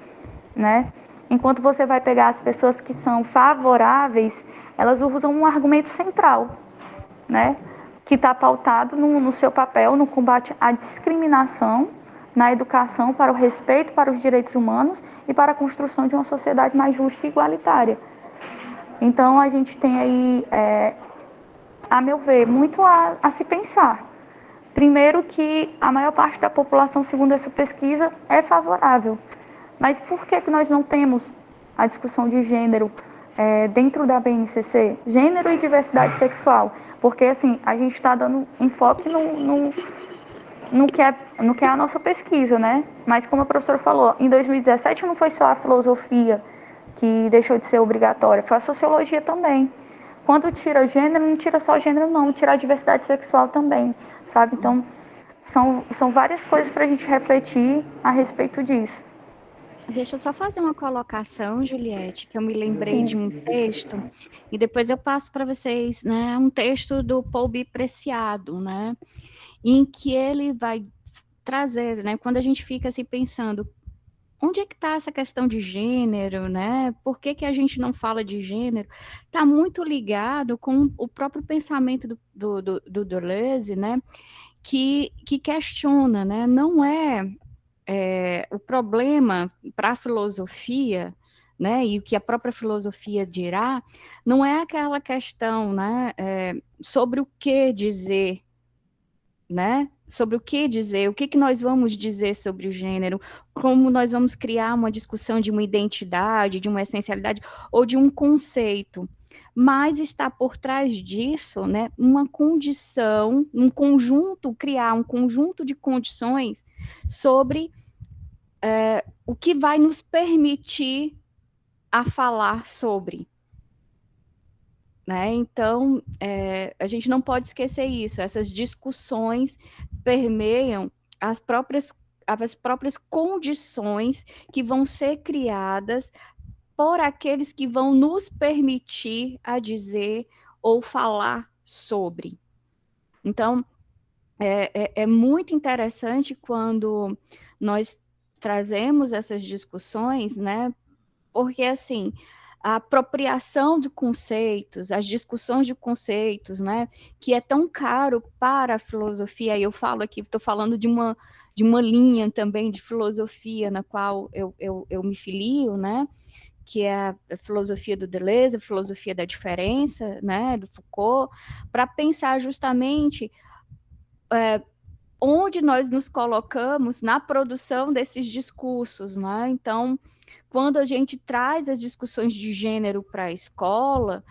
né? Enquanto você vai pegar as pessoas que são favoráveis, elas usam um argumento central, né? Que está pautado no seu papel no combate à discriminação, na educação para o respeito para os direitos humanos e para a construção de uma sociedade mais justa e igualitária. Então, a gente tem aí, a meu ver, muito a se pensar. Primeiro que a maior parte da população, segundo essa pesquisa, é favorável. Mas por que nós não temos a discussão de gênero dentro da BNCC? Gênero e diversidade sexual. Porque, assim, a gente está dando enfoque no que é a nossa pesquisa, né? Mas, como a professora falou, em 2017 não foi só a filosofia que deixou de ser obrigatória, foi a sociologia também. Quando tira gênero, não tira só gênero, não, tira a diversidade sexual também, sabe? Então, são várias coisas para a gente refletir a respeito disso. Deixa eu só fazer uma colocação, Juliette, que eu me lembrei de um texto, e depois eu passo para vocês, né, um texto do Paul B. Preciado, né, em que ele vai trazer, né, quando a gente fica assim pensando, onde é que está essa questão de gênero, né? Por que a gente não fala de gênero? Está muito ligado com o próprio pensamento do Deleuze, né? Que questiona, né? Não o problema para a filosofia, né? E o que a própria filosofia dirá, não é aquela questão, né? Sobre o que dizer, né? Sobre o que dizer, o que nós vamos dizer sobre o gênero, como nós vamos criar uma discussão de uma identidade, de uma essencialidade ou de um conceito. Mas está por trás disso, né, uma condição, criar um conjunto de condições sobre o que vai nos permitir a falar sobre. Né? Então, a gente não pode esquecer isso, essas discussões permeiam as próprias condições que vão ser criadas por aqueles que vão nos permitir a dizer ou falar sobre. Então, é muito interessante quando nós trazemos essas discussões, né? Porque, assim, a apropriação de conceitos, as discussões de conceitos, né, que é tão caro para a filosofia, e eu falo aqui, estou falando de uma linha também de filosofia na qual eu me filio, né, que é a filosofia do Deleuze, a filosofia da diferença, né, do Foucault, para pensar justamente onde nós nos colocamos na produção desses discursos, né? Então, quando a gente traz as discussões de gênero para a escola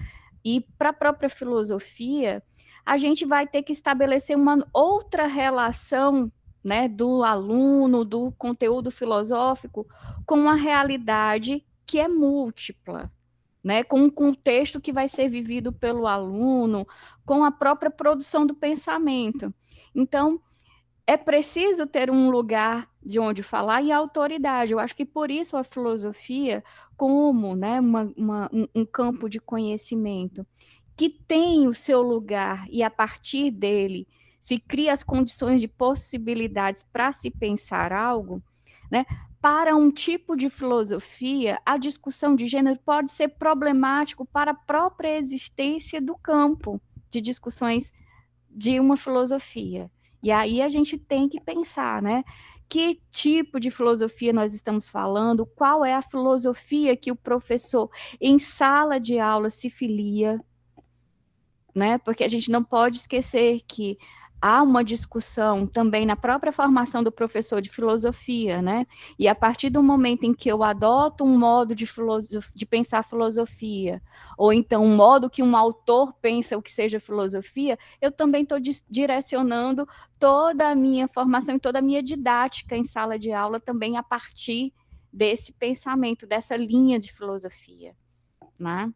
e para a própria filosofia, a gente vai ter que estabelecer uma outra relação, né, do aluno, do conteúdo filosófico, com a realidade que é múltipla, né, com um contexto que vai ser vivido pelo aluno, com a própria produção do pensamento. Então, é preciso ter um lugar de onde falar e autoridade. Eu acho que por isso a filosofia, como, né, um campo de conhecimento, que tem o seu lugar e a partir dele se cria as condições de possibilidades para se pensar algo, né? Para um tipo de filosofia, a discussão de gênero pode ser problemático para a própria existência do campo de discussões de uma filosofia. E aí a gente tem que pensar, né? Que tipo de filosofia nós estamos falando? Qual é a filosofia que o professor em sala de aula se filia? Né? Porque a gente não pode esquecer que há uma discussão também na própria formação do professor de filosofia, né? E a partir do momento em que eu adoto um modo de pensar filosofia, ou então um modo que um autor pensa o que seja filosofia, eu também estou direcionando toda a minha formação e toda a minha didática em sala de aula também a partir desse pensamento, dessa linha de filosofia, né?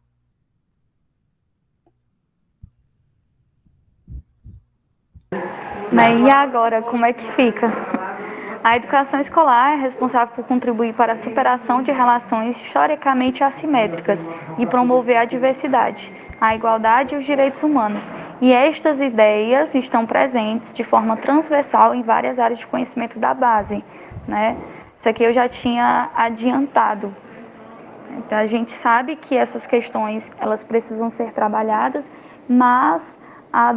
Né? E agora, como é que fica? A educação escolar é responsável por contribuir para a superação de relações historicamente assimétricas e promover a diversidade, a igualdade e os direitos humanos. E estas ideias estão presentes de forma transversal em várias áreas de conhecimento da base, né? Isso aqui eu já tinha adiantado. Então, a gente sabe que essas questões elas precisam ser trabalhadas, mas a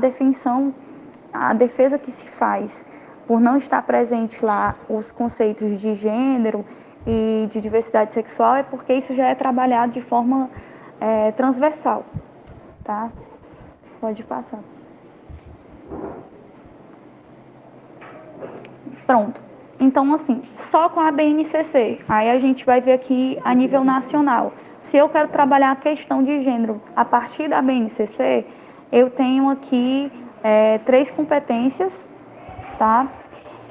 defesa que se faz por não estar presente lá os conceitos de gênero e de diversidade sexual é porque isso já é trabalhado de forma transversal, tá? Pode passar. Pronto. Então, assim, só com a BNCC, aí a gente vai ver aqui a nível nacional. Se eu quero trabalhar a questão de gênero a partir da BNCC, eu tenho aqui 3 competências, tá?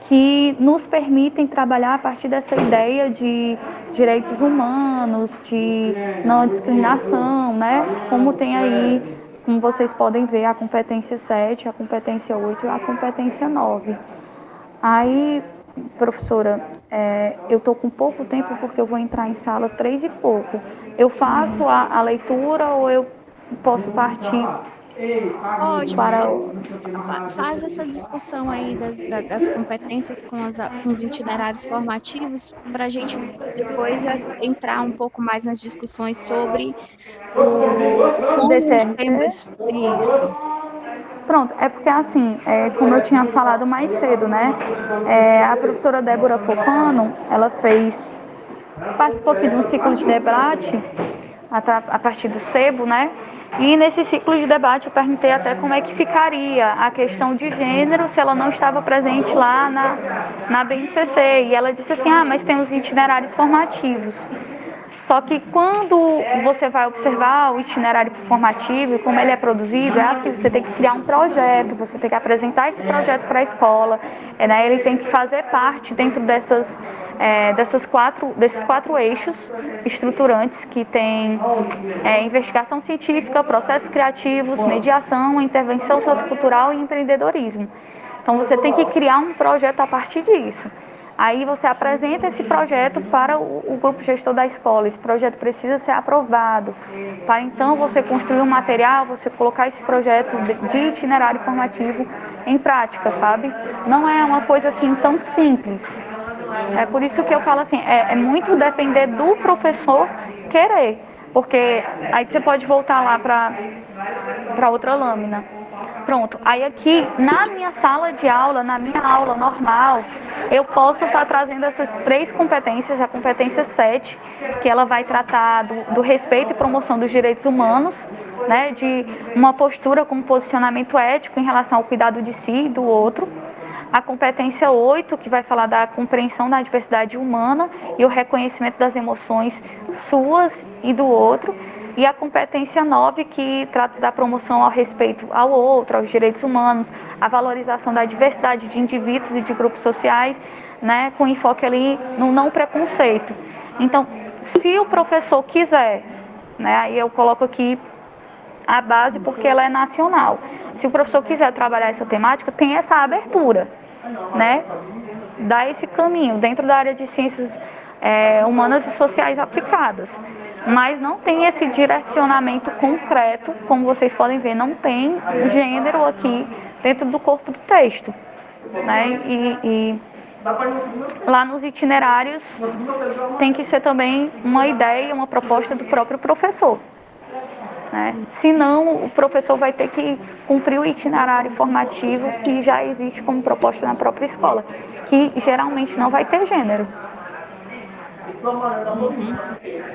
Que nos permitem trabalhar a partir dessa ideia de direitos humanos, de não discriminação, né? Como tem aí, como vocês podem ver, a competência 7, a competência 8 e a competência 9. Aí, professora, eu estou com pouco tempo porque eu vou entrar em sala 3 e pouco. Eu faço a leitura ou eu posso partir? Pode, faz essa discussão aí das competências com os itinerários formativos para a gente depois entrar um pouco mais nas discussões sobre como os temas. Isso. Pronto, é porque assim, como eu tinha falado mais cedo, né? A professora Débora Fofano, ela participou aqui de um ciclo de debate a partir do SEBO, né? E nesse ciclo de debate eu perguntei até como é que ficaria a questão de gênero se ela não estava presente lá na BNCC. E ela disse assim, mas tem os itinerários formativos. Só que quando você vai observar o itinerário formativo e como ele é produzido, é assim, você tem que criar um projeto, você tem que apresentar esse projeto para a escola, né? Ele tem que fazer parte dentro desses 4 eixos estruturantes que tem investigação científica, processos criativos, mediação, intervenção sociocultural e empreendedorismo. Então você tem que criar um projeto a partir disso. Aí você apresenta esse projeto para o grupo gestor da escola. Esse projeto precisa ser aprovado. Para então você construir um material, você colocar esse projeto de itinerário formativo em prática, sabe? Não é uma coisa assim tão simples. É por isso que eu falo assim, é muito depender do professor querer. Porque aí você pode voltar lá para outra lâmina. Pronto, aí aqui na minha sala de aula, na minha aula normal, eu posso estar trazendo essas 3 competências, a competência 7, que ela vai tratar do respeito e promoção dos direitos humanos, né, de uma postura com posicionamento ético em relação ao cuidado de si e do outro. A competência 8, que vai falar da compreensão da diversidade humana e o reconhecimento das emoções suas e do outro. E a competência 9, que trata da promoção ao respeito ao outro, aos direitos humanos, a valorização da diversidade de indivíduos e de grupos sociais, né, com enfoque ali no não preconceito. Então, se o professor quiser, né, aí eu coloco aqui a base porque ela é nacional. Se o professor quiser trabalhar essa temática, tem essa abertura, né, dá esse caminho dentro da área de ciências humanas e sociais aplicadas. Mas não tem esse direcionamento concreto, como vocês podem ver, não tem gênero aqui dentro do corpo do texto, né? E lá nos itinerários tem que ser também uma ideia, uma proposta do próprio professor, né? Senão o professor vai ter que cumprir o itinerário formativo que já existe como proposta na própria escola, que geralmente não vai ter gênero.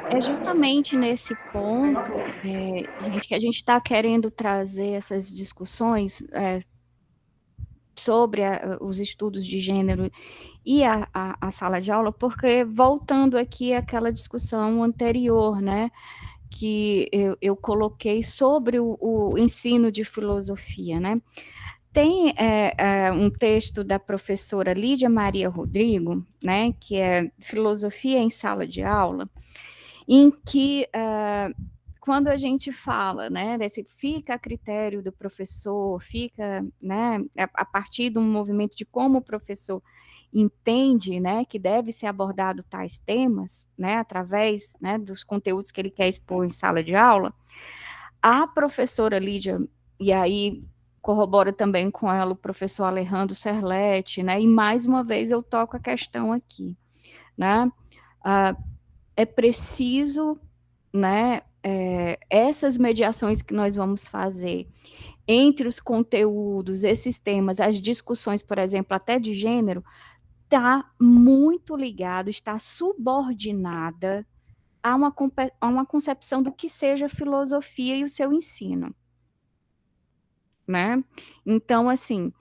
É justamente nesse ponto, gente, que a gente está querendo trazer essas discussões sobre os estudos de gênero e a sala de aula, porque voltando aqui àquela discussão anterior, né, que eu coloquei sobre o ensino de filosofia, né? Tem um texto da professora Lídia Maria Rodrigo, né, que é Filosofia em Sala de Aula, em que, quando a gente fala, né, fica a critério do professor, fica, né, a partir de um movimento de como o professor entende, né, que deve ser abordado tais temas, né, através, né, dos conteúdos que ele quer expor em sala de aula, a professora Lídia, e aí corrobora também com ela o professor Alejandro Serletti, né, e mais uma vez eu toco a questão aqui, né, é preciso, né, essas mediações que nós vamos fazer entre os conteúdos, esses temas, as discussões, por exemplo, até de gênero, está muito ligado, está subordinada a uma concepção do que seja filosofia e o seu ensino, né? Então, assim,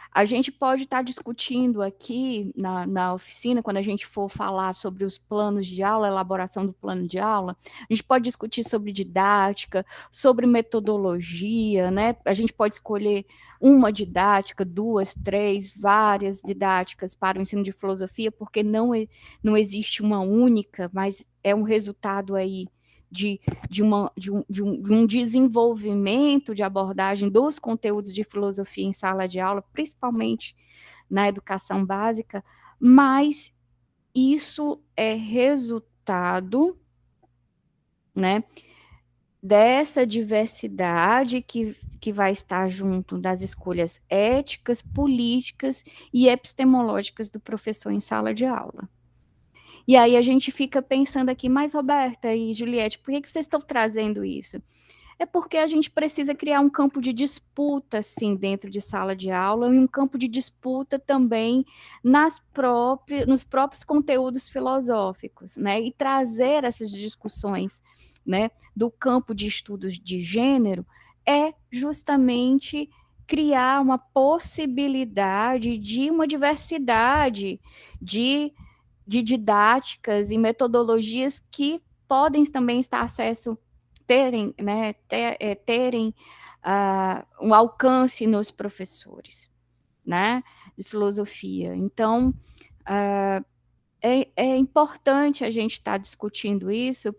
a gente pode estar discutindo aqui na oficina, quando a gente for falar sobre os planos de aula, a elaboração do plano de aula, a gente pode discutir sobre didática, sobre metodologia, né? A gente pode escolher uma didática, 2, 3, várias didáticas para o ensino de filosofia, porque não existe uma única, mas é um resultado aí de um desenvolvimento de abordagem dos conteúdos de filosofia em sala de aula, principalmente na educação básica, mas isso é resultado, né, dessa diversidade que vai estar junto das escolhas éticas, políticas e epistemológicas do professor em sala de aula. E aí a gente fica pensando aqui, mas Roberta e Juliette, por que vocês estão trazendo isso? É porque a gente precisa criar um campo de disputa, assim, dentro de sala de aula, e um campo de disputa também nos próprios conteúdos filosóficos, né? E trazer essas discussões, né, do campo de estudos de gênero é justamente criar uma possibilidade de uma diversidade de didáticas e metodologias que podem também terem um alcance nos professores, né, de filosofia. Então, é importante a gente estar discutindo isso,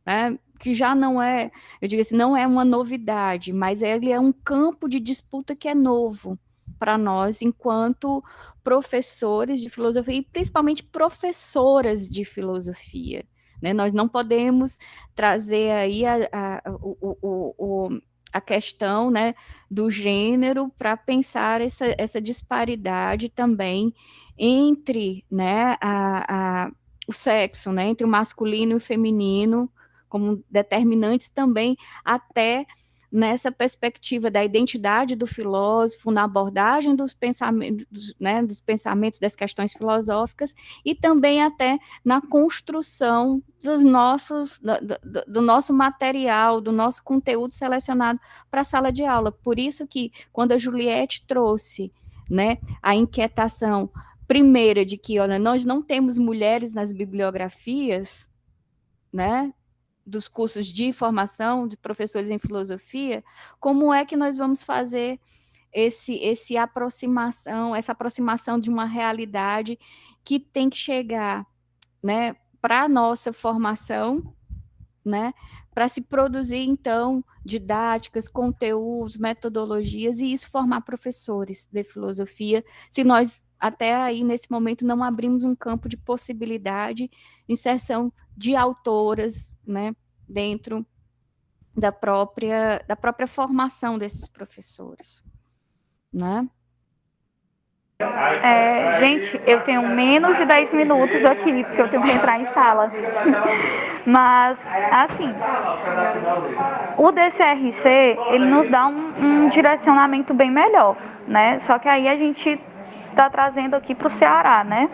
né, que já não é, eu digo assim, não é uma novidade, mas ele é um campo de disputa que é novo para nós, enquanto professores de filosofia, e principalmente professoras de filosofia, né? Nós não podemos trazer aí a questão, né, do gênero para pensar essa disparidade também entre, né, o sexo, né, entre o masculino e o feminino, como determinantes também até nessa perspectiva da identidade do filósofo, na abordagem dos pensamentos, né, das questões filosóficas, e também até na construção do nosso material, do nosso conteúdo selecionado para a sala de aula. Por isso que, quando a Juliette trouxe, né, a inquietação primeira de que, olha, nós não temos mulheres nas bibliografias, né, dos cursos de formação de professores em filosofia, como é que nós vamos fazer essa aproximação de uma realidade que tem que chegar, né, para a nossa formação, né, para se produzir, então, didáticas, conteúdos, metodologias, e isso formar professores de filosofia, se nós, até aí, nesse momento, não abrimos um campo de possibilidade, inserção de autoras, né, dentro da própria formação desses professores, né? Gente, eu tenho menos de 10 minutos aqui, porque eu tenho que entrar em sala. Mas, assim, o DCRC, ele nos dá um direcionamento bem melhor, né? Só que aí a gente está trazendo aqui para o Ceará, né?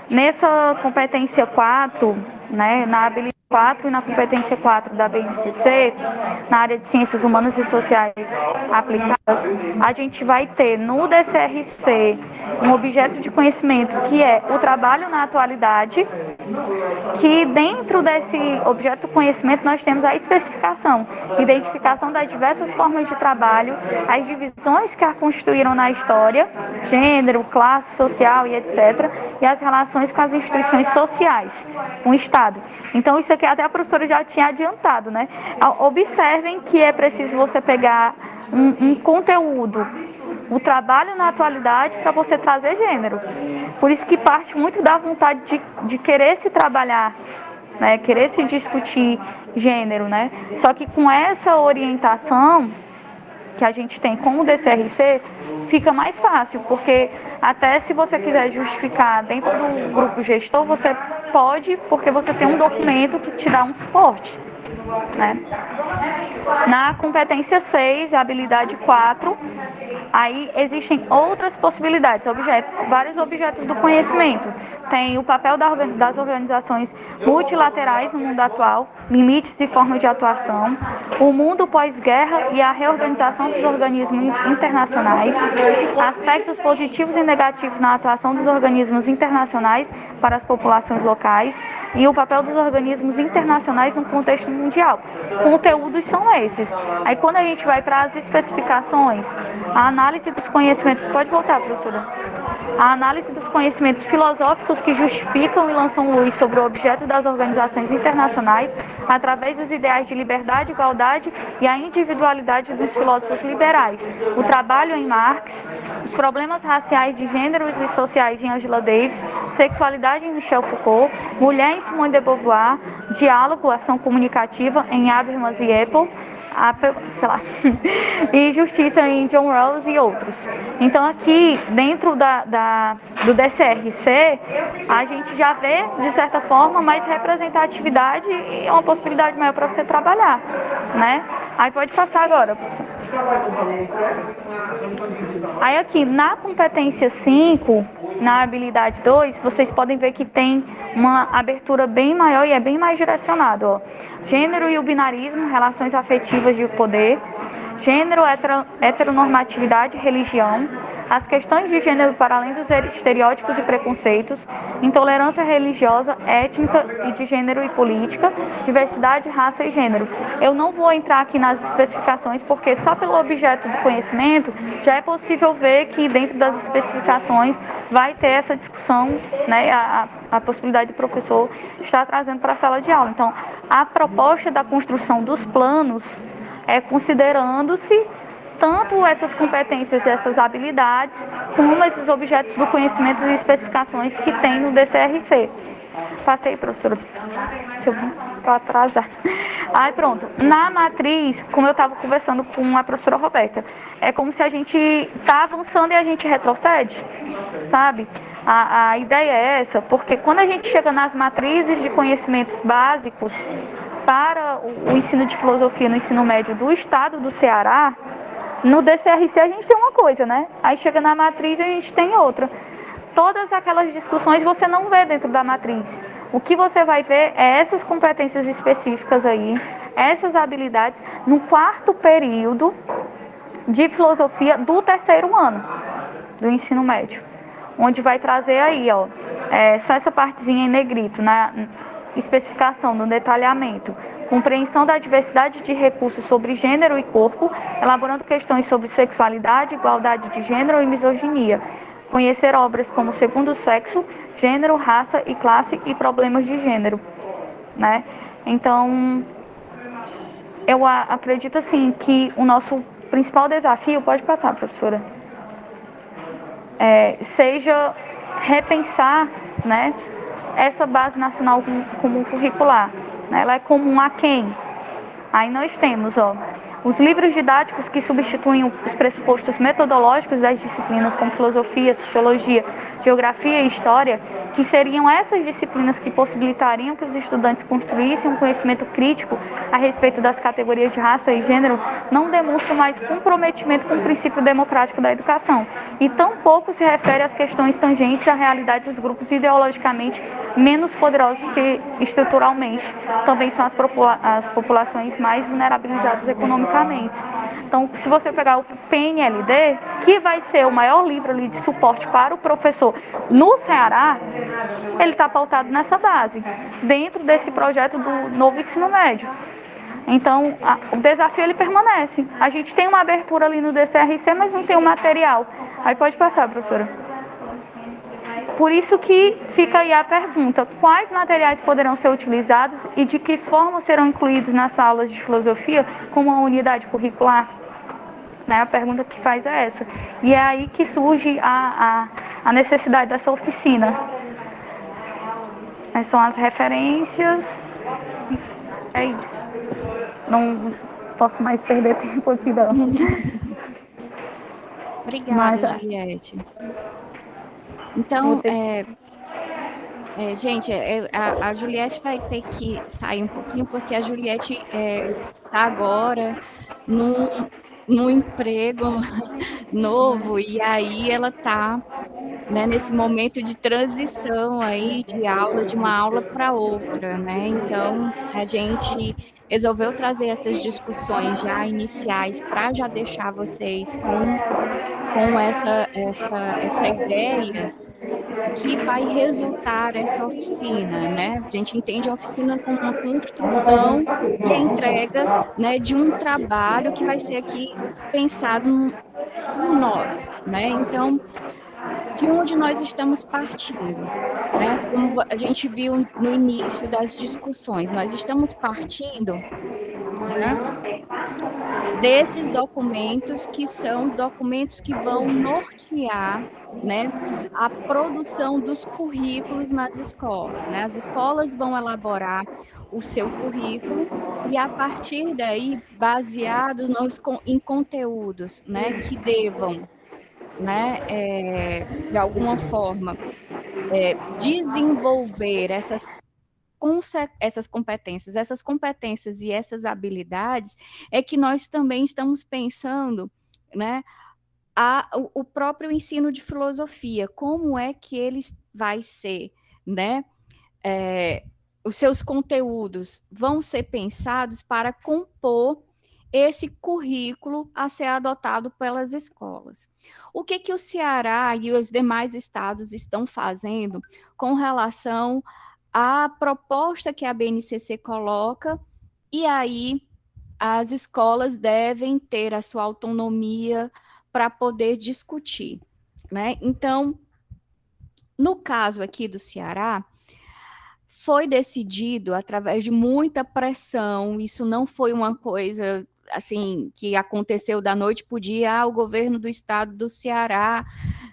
Nessa competência 4, né, na habilidade 4 e na competência 4 da BNCC, na área de Ciências Humanas e Sociais Aplicadas, a gente vai ter no DCRC um objeto de conhecimento que é o trabalho na atualidade, que dentro desse objeto de conhecimento nós temos a especificação, identificação das diversas formas de trabalho, as divisões que a constituíram na história, gênero, classe social e etc., e as relações com as instituições sociais, com o Estado. Então, isso aqui porque até a professora já tinha adiantado, né? Observem que é preciso você pegar um conteúdo, o trabalho na atualidade, para você trazer gênero. Por isso que parte muito da vontade de querer se trabalhar, né? Querer se discutir gênero, né? Só que com essa orientação que a gente tem com o DCRC, fica mais fácil, porque até se você quiser justificar dentro do grupo gestor, você pode, porque você tem um documento que te dá um suporte, né? Na competência 6, habilidade 4, aí existem outras possibilidades, vários objetos do conhecimento. Tem o papel das organizações multilaterais no mundo atual, limites e formas de atuação, o mundo pós-guerra e a reorganização dos organismos internacionais, aspectos positivos e negativos na atuação dos organismos internacionais para as populações locais e o papel dos organismos internacionais no contexto mundial. Conteúdos são esses. Aí quando a gente vai para as especificações, a análise dos conhecimentos, pode voltar, professora? A análise dos conhecimentos filosóficos que justificam e lançam luz sobre o objeto das organizações internacionais através dos ideais de liberdade, igualdade e a individualidade dos filósofos liberais. O trabalho em Marx, os problemas raciais de gêneros e sociais em Angela Davis, sexualidade em Michel Foucault, mulher em Simone de Beauvoir, diálogo, ação comunicativa em Habermas e Apple, e justiça em John Rawls e outros. Então aqui dentro do DCRC a gente já vê de certa forma mais representatividade e uma possibilidade maior para você trabalhar, né? Aí pode passar agora, professor. Aí aqui na competência 5, na habilidade 2, vocês podem ver que tem uma abertura bem maior e é bem mais direcionado, ó. Gênero e o binarismo, relações afetivas de poder, gênero, heteronormatividade, religião, as questões de gênero para além dos estereótipos e preconceitos, intolerância religiosa, étnica e de gênero e política, diversidade, raça e gênero. Eu não vou entrar aqui nas especificações, porque só pelo objeto do conhecimento já é possível ver que dentro das especificações vai ter essa discussão, né, a possibilidade do professor estar trazendo para a sala de aula. Então, a proposta da construção dos planos é considerando-se tanto essas competências, essas habilidades, como esses objetos do conhecimento e especificações que tem no DCRC. Passei, professora. Deixa eu atrasar. Aí pronto. Na matriz, como eu estava conversando com a professora Roberta, é como se a gente está avançando e a gente retrocede, sabe? A ideia é essa, porque quando a gente chega nas matrizes de conhecimentos básicos para o ensino de filosofia no ensino médio do estado do Ceará, no DCRC a gente tem uma coisa, né? Aí chega na matriz e a gente tem outra. Todas aquelas discussões você não vê dentro da matriz. O que você vai ver é essas competências específicas aí, essas habilidades, no quarto período de filosofia do terceiro ano do ensino médio. Onde vai trazer aí, ó, só essa partezinha em negrito, na especificação, no detalhamento. Compreensão da diversidade de recursos sobre gênero e corpo, elaborando questões sobre sexualidade, igualdade de gênero e misoginia. Conhecer obras como Segundo Sexo, Gênero, Raça e Classe e Problemas de Gênero, né? Então, eu acredito assim que o nosso principal desafio, pode passar, professora, seja repensar, né, essa base nacional comum curricular. Né? Ela é comum a quem? Aí nós temos, ó, os livros didáticos que substituem os pressupostos metodológicos das disciplinas como filosofia, sociologia, geografia e história, que seriam essas disciplinas que possibilitariam que os estudantes construíssem um conhecimento crítico a respeito das categorias de raça e gênero, não demonstram mais comprometimento com o princípio democrático da educação e tampouco se refere às questões tangentes à realidade dos grupos ideologicamente menos poderosos que estruturalmente também são as populações mais vulnerabilizadas economicamente. Então, se você pegar o PNLD, que vai ser o maior livro ali de suporte para o professor no Ceará, ele está pautado nessa base, dentro desse projeto do novo ensino médio. Então, o desafio ele permanece. A gente tem uma abertura ali no DCRC, mas não tem um material. Aí pode passar, professora. Por isso que fica aí a pergunta: quais materiais poderão ser utilizados e de que forma serão incluídos nas aulas de filosofia como uma unidade curricular? Né? A pergunta que faz é essa. E é aí que surge a necessidade dessa oficina. Essas são as referências. É isso. Não posso mais perder tempo aqui, não. Obrigada, Juliette. Então, gente, a Juliette vai ter que sair um pouquinho, porque a Juliette está agora num emprego novo, e aí ela está, né, nesse momento de transição aí de uma aula para outra, né? Então, a gente resolveu trazer essas discussões já iniciais para já deixar vocês com essa ideia que vai resultar essa oficina, né? A gente entende a oficina como uma construção e a entrega, né, de um trabalho que vai ser aqui pensado por nós, né? Então, de onde nós estamos partindo, né? Como a gente viu no início das discussões, nós estamos partindo, né, desses documentos que são os documentos que vão nortear, né, a produção dos currículos nas escolas, né? As escolas vão elaborar o seu currículo e, a partir daí, baseados em conteúdos, né, que devam, né, de alguma forma, desenvolver essas competências e essas habilidades, é que nós também estamos pensando, né, o próprio ensino de filosofia, como é que ele vai ser, né? Os seus conteúdos vão ser pensados para compor esse currículo a ser adotado pelas escolas. O que o Ceará e os demais estados estão fazendo com relação à proposta que a BNCC coloca, e aí as escolas devem ter a sua autonomia para poder discutir, né? Então, no caso aqui do Ceará, foi decidido através de muita pressão. Isso não foi uma coisa assim que aconteceu da noite para o dia. O governo do estado do Ceará,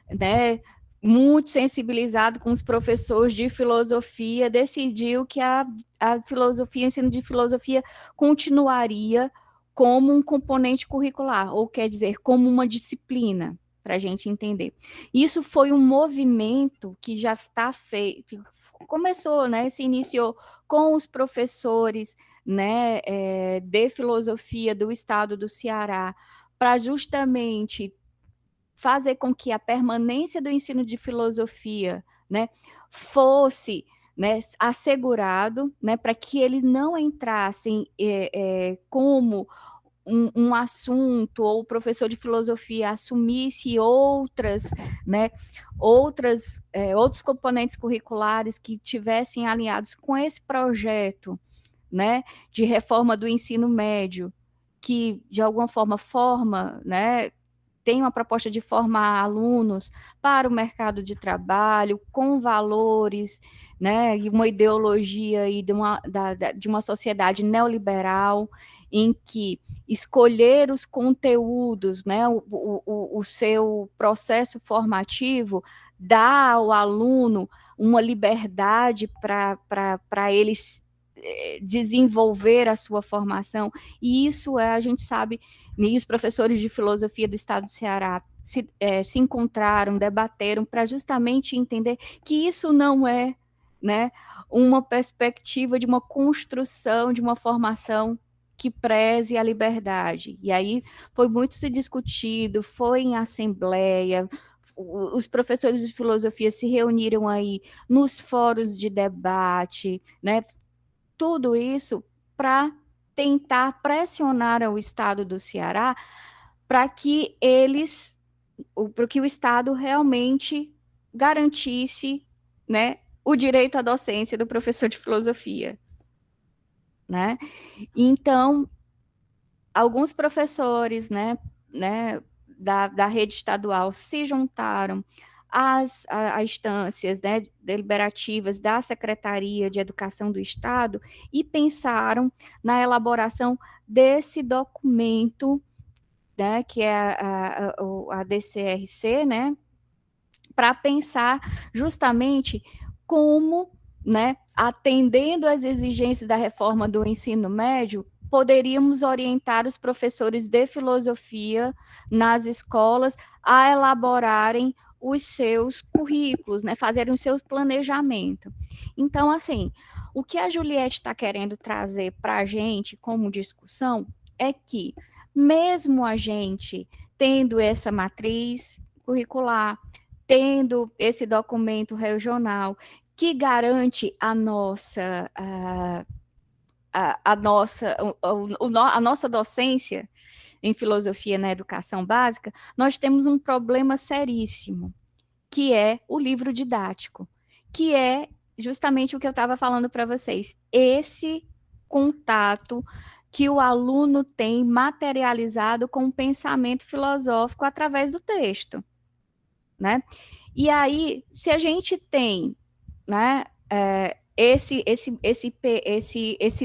né, muito sensibilizado com os professores de filosofia, decidiu que a filosofia, o ensino de filosofia continuaria como um componente curricular, ou quer dizer, como uma disciplina, para a gente entender. Isso foi um movimento que já está feito, começou, né, se iniciou com os professores, né, de filosofia do estado do Ceará, para justamente fazer com que a permanência do ensino de filosofia, né, fosse, né, assegurado, né, para que eles não entrassem como um assunto, ou o professor de filosofia assumisse outros componentes curriculares que tivessem alinhados com esse projeto, né, de reforma do ensino médio, que de alguma forma, né, tem uma proposta de formar alunos para o mercado de trabalho, com valores, né, e uma ideologia aí de uma sociedade neoliberal, em que escolher os conteúdos, né, o seu processo formativo, dá ao aluno uma liberdade para eles desenvolver a sua formação, e isso a gente sabe, e os professores de filosofia do estado do Ceará se encontraram, debateram para justamente entender que isso não é, né, uma perspectiva de uma construção, de uma formação que preze a liberdade. E aí foi muito se discutido, foi em assembleia, os professores de filosofia se reuniram aí nos fóruns de debate, né, tudo isso para tentar pressionar o estado do Ceará para que o estado realmente garantisse, né, o direito à docência do professor de filosofia, né? Então, alguns professores, né, da rede estadual se juntaram as instâncias, né, deliberativas da Secretaria de Educação do Estado e pensaram na elaboração desse documento, né, que é a DCRC, né, para pensar justamente como, né, atendendo às exigências da reforma do ensino médio, poderíamos orientar os professores de filosofia nas escolas a elaborarem os seus currículos, né, fazerem o seu planejamento. Então, assim, o que a Juliette está querendo trazer para a gente como discussão é que, mesmo a gente tendo essa matriz curricular, tendo esse documento regional que garante a nossa docência em filosofia na educação básica, nós temos um problema seríssimo, que é o livro didático, que é justamente o que eu estava falando para vocês, esse contato que o aluno tem materializado com o pensamento filosófico através do texto, né? E aí, se a gente tem, né, esse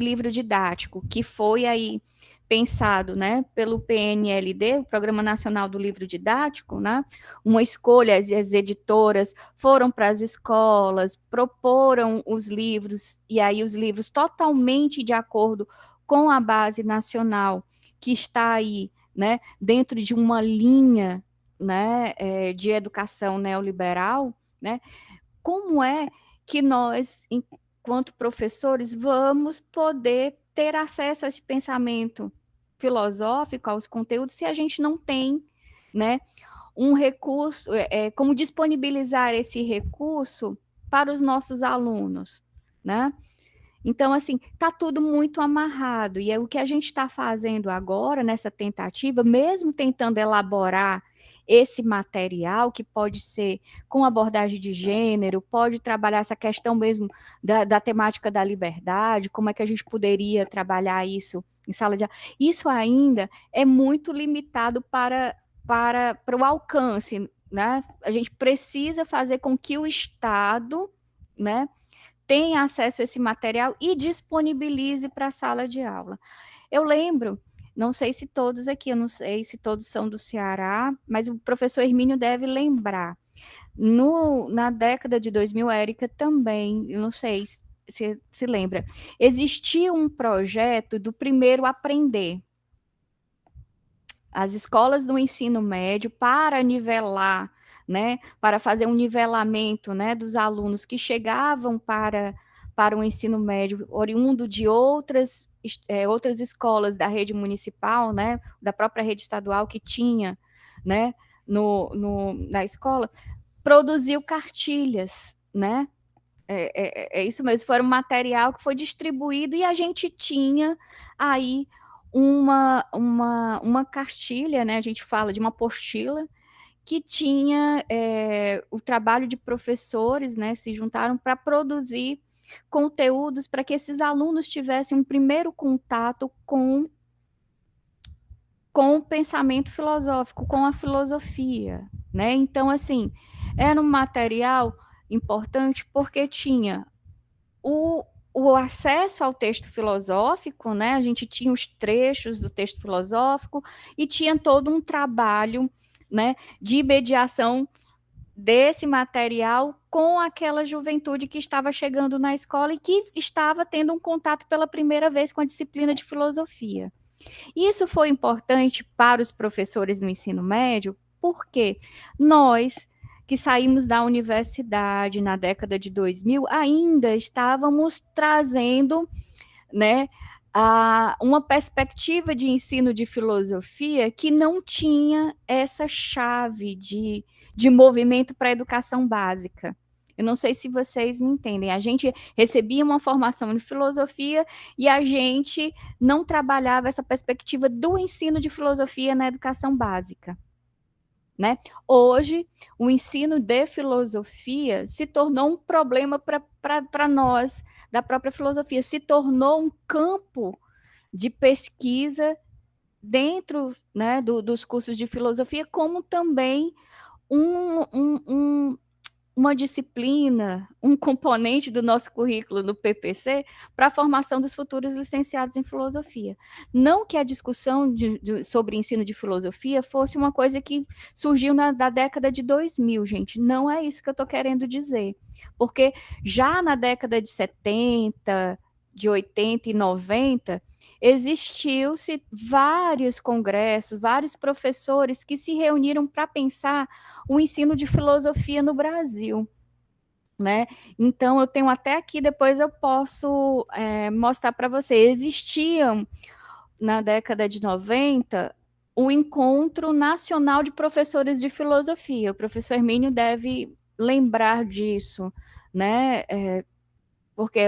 livro didático que foi aí pensado, né, pelo PNLD, o Programa Nacional do Livro Didático, né, uma escolha, as editoras foram para as escolas, proporam os livros, e aí os livros totalmente de acordo com a base nacional, que está aí, né, dentro de uma linha, né, de educação neoliberal, né, como é que nós, enquanto professores, vamos poder ter acesso a esse pensamento filosófico, aos conteúdos, se a gente não tem, né, um recurso, como disponibilizar esse recurso para os nossos alunos, né? Então, assim, está tudo muito amarrado, e é o que a gente está fazendo agora, nessa tentativa, mesmo tentando elaborar esse material, que pode ser com abordagem de gênero, pode trabalhar essa questão mesmo da temática da liberdade, como é que a gente poderia trabalhar isso em sala de aula. Isso ainda é muito limitado para o alcance, né? A gente precisa fazer com que o Estado, né, tenha acesso a esse material e disponibilize para a sala de aula. Eu lembro, não sei se todos aqui, eu não sei se todos são do Ceará, mas o professor Hermínio deve lembrar. Na década de 2000, a Érica também, eu não sei se lembra, existia um projeto do Primeiro Aprender. As escolas do ensino médio, para nivelar, né, para fazer um nivelamento, né, dos alunos que chegavam para o ensino médio, oriundo de outras escolas da rede municipal, né, da própria rede estadual que tinha, né, na escola, produziu cartilhas, né, é isso mesmo, foi um material que foi distribuído e a gente tinha aí uma cartilha, né, a gente fala de uma apostila, que tinha o trabalho de professores, né, se juntaram para produzir conteúdos para que esses alunos tivessem um primeiro contato com o pensamento filosófico, com a filosofia, né? Então, assim, era um material importante porque tinha o acesso ao texto filosófico, né? A gente tinha os trechos do texto filosófico e tinha todo um trabalho, né, de mediação desse material com aquela juventude que estava chegando na escola e que estava tendo um contato pela primeira vez com a disciplina de filosofia. Isso foi importante para os professores do ensino médio, porque nós, que saímos da universidade na década de 2000, ainda estávamos trazendo, né, uma perspectiva de ensino de filosofia que não tinha essa chave de movimento para a educação básica. Eu não sei se vocês me entendem. A gente recebia uma formação de filosofia e a gente não trabalhava essa perspectiva do ensino de filosofia na educação básica, né? Hoje, o ensino de filosofia se tornou um problema para nós, da própria filosofia, se tornou um campo de pesquisa dentro, né, dos cursos de filosofia, como também uma disciplina, um componente do nosso currículo no PPC para a formação dos futuros licenciados em filosofia. Não que a discussão sobre ensino de filosofia fosse uma coisa que surgiu da década de 2000, gente. Não é isso que eu estou querendo dizer. Porque já na década de 70, de 80 e 90, existiu-se vários congressos, vários professores que se reuniram para pensar o ensino de filosofia no Brasil, né? Então, eu tenho até aqui, depois eu posso mostrar para você. Existiam, na década de 90, o Encontro Nacional de Professores de Filosofia. O professor Hermínio deve lembrar disso, né? Porque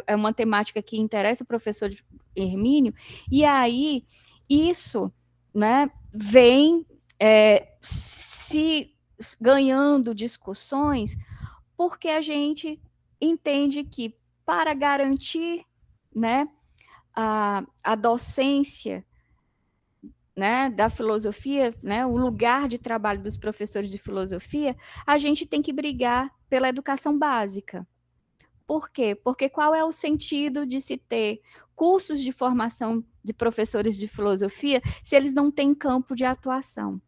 é uma temática que interessa o professor Hermínio, e aí isso, né, vem se ganhando discussões, porque a gente entende que para garantir, né, a docência, né, da filosofia, né, o lugar de trabalho dos professores de filosofia, a gente tem que brigar pela educação básica. Por quê? Porque qual é o sentido de se ter cursos de formação de professores de filosofia se eles não têm campo de atuação?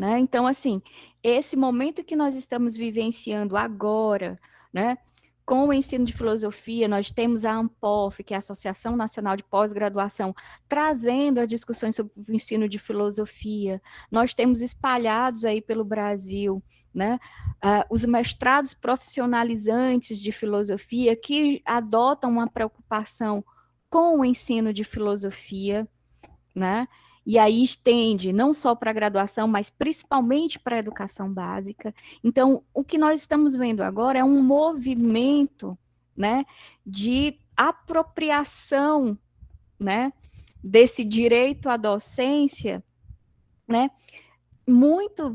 Né? Então, assim, esse momento que nós estamos vivenciando agora, né, com o ensino de filosofia, nós temos a ANPOF, que é a Associação Nacional de Pós-Graduação, trazendo as discussões sobre o ensino de filosofia. Nós temos espalhados aí pelo Brasil, né, os mestrados profissionalizantes de filosofia, que adotam uma preocupação com o ensino de filosofia, né? E aí estende não só para a graduação, mas principalmente para a educação básica. Então, o que nós estamos vendo agora é um movimento, né, de apropriação, né, desse direito à docência, né, muito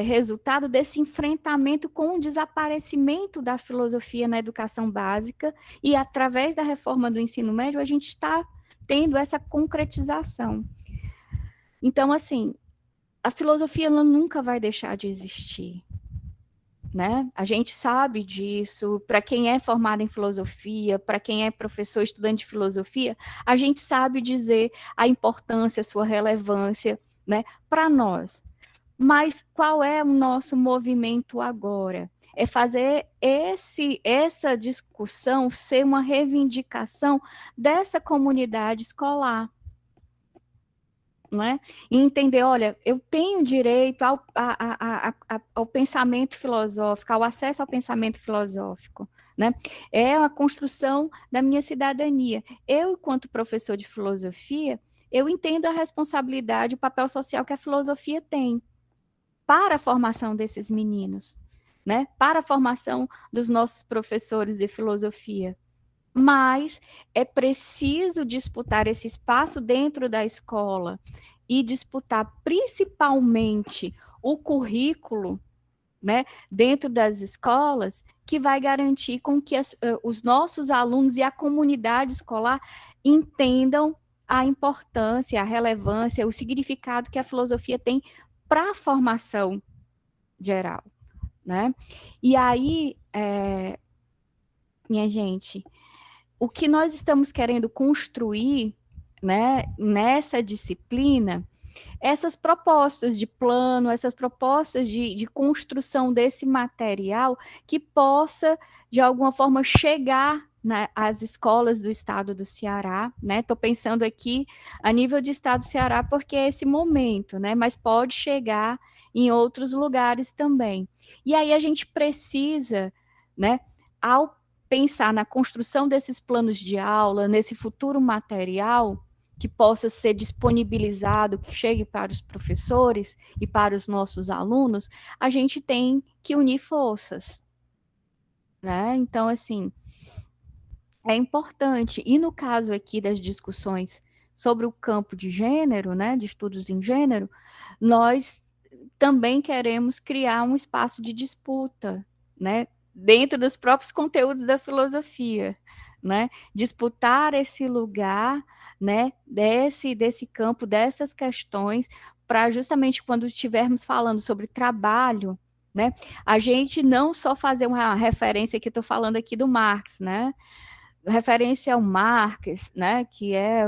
resultado desse enfrentamento com o desaparecimento da filosofia na educação básica, e através da reforma do ensino médio a gente está tendo essa concretização. Então, assim, a filosofia ela nunca vai deixar de existir, né? A gente sabe disso. Para quem é formado em filosofia, para quem é professor, estudante de filosofia, a gente sabe dizer a importância, a sua relevância, né, para nós. Mas qual é o nosso movimento agora? É fazer essa discussão ser uma reivindicação dessa comunidade escolar. Né? E entender, olha, eu tenho direito ao pensamento filosófico, ao acesso ao pensamento filosófico, né? É a construção da minha cidadania. Eu, enquanto professor de filosofia, eu entendo a responsabilidade, o papel social que a filosofia tem para a formação desses meninos, né? Para a formação dos nossos professores de filosofia. Mas é preciso disputar esse espaço dentro da escola e disputar principalmente o currículo, né, dentro das escolas, que vai garantir com que os nossos alunos e a comunidade escolar entendam a importância, a relevância, o significado que a filosofia tem para a formação geral, né? E aí, minha gente, o que nós estamos querendo construir, né, nessa disciplina, essas propostas de plano, essas propostas de construção desse material que possa, de alguma forma, chegar às escolas do estado do Ceará, né? Estou pensando aqui a nível de estado do Ceará, porque é esse momento, né? Mas pode chegar em outros lugares também. E aí a gente precisa, né, ao pensar na construção desses planos de aula, nesse futuro material que possa ser disponibilizado, que chegue para os professores e para os nossos alunos, a gente tem que unir forças, né? Então, assim, é importante. E no caso aqui das discussões sobre o campo de gênero, né, de estudos em gênero, nós também queremos criar um espaço de disputa, né, dentro dos próprios conteúdos da filosofia, né, disputar esse lugar, né, desse campo, dessas questões, para justamente quando estivermos falando sobre trabalho, né? A gente não só fazer uma referência, que estou falando aqui do Marx, né? Referência ao Marx, né? Que é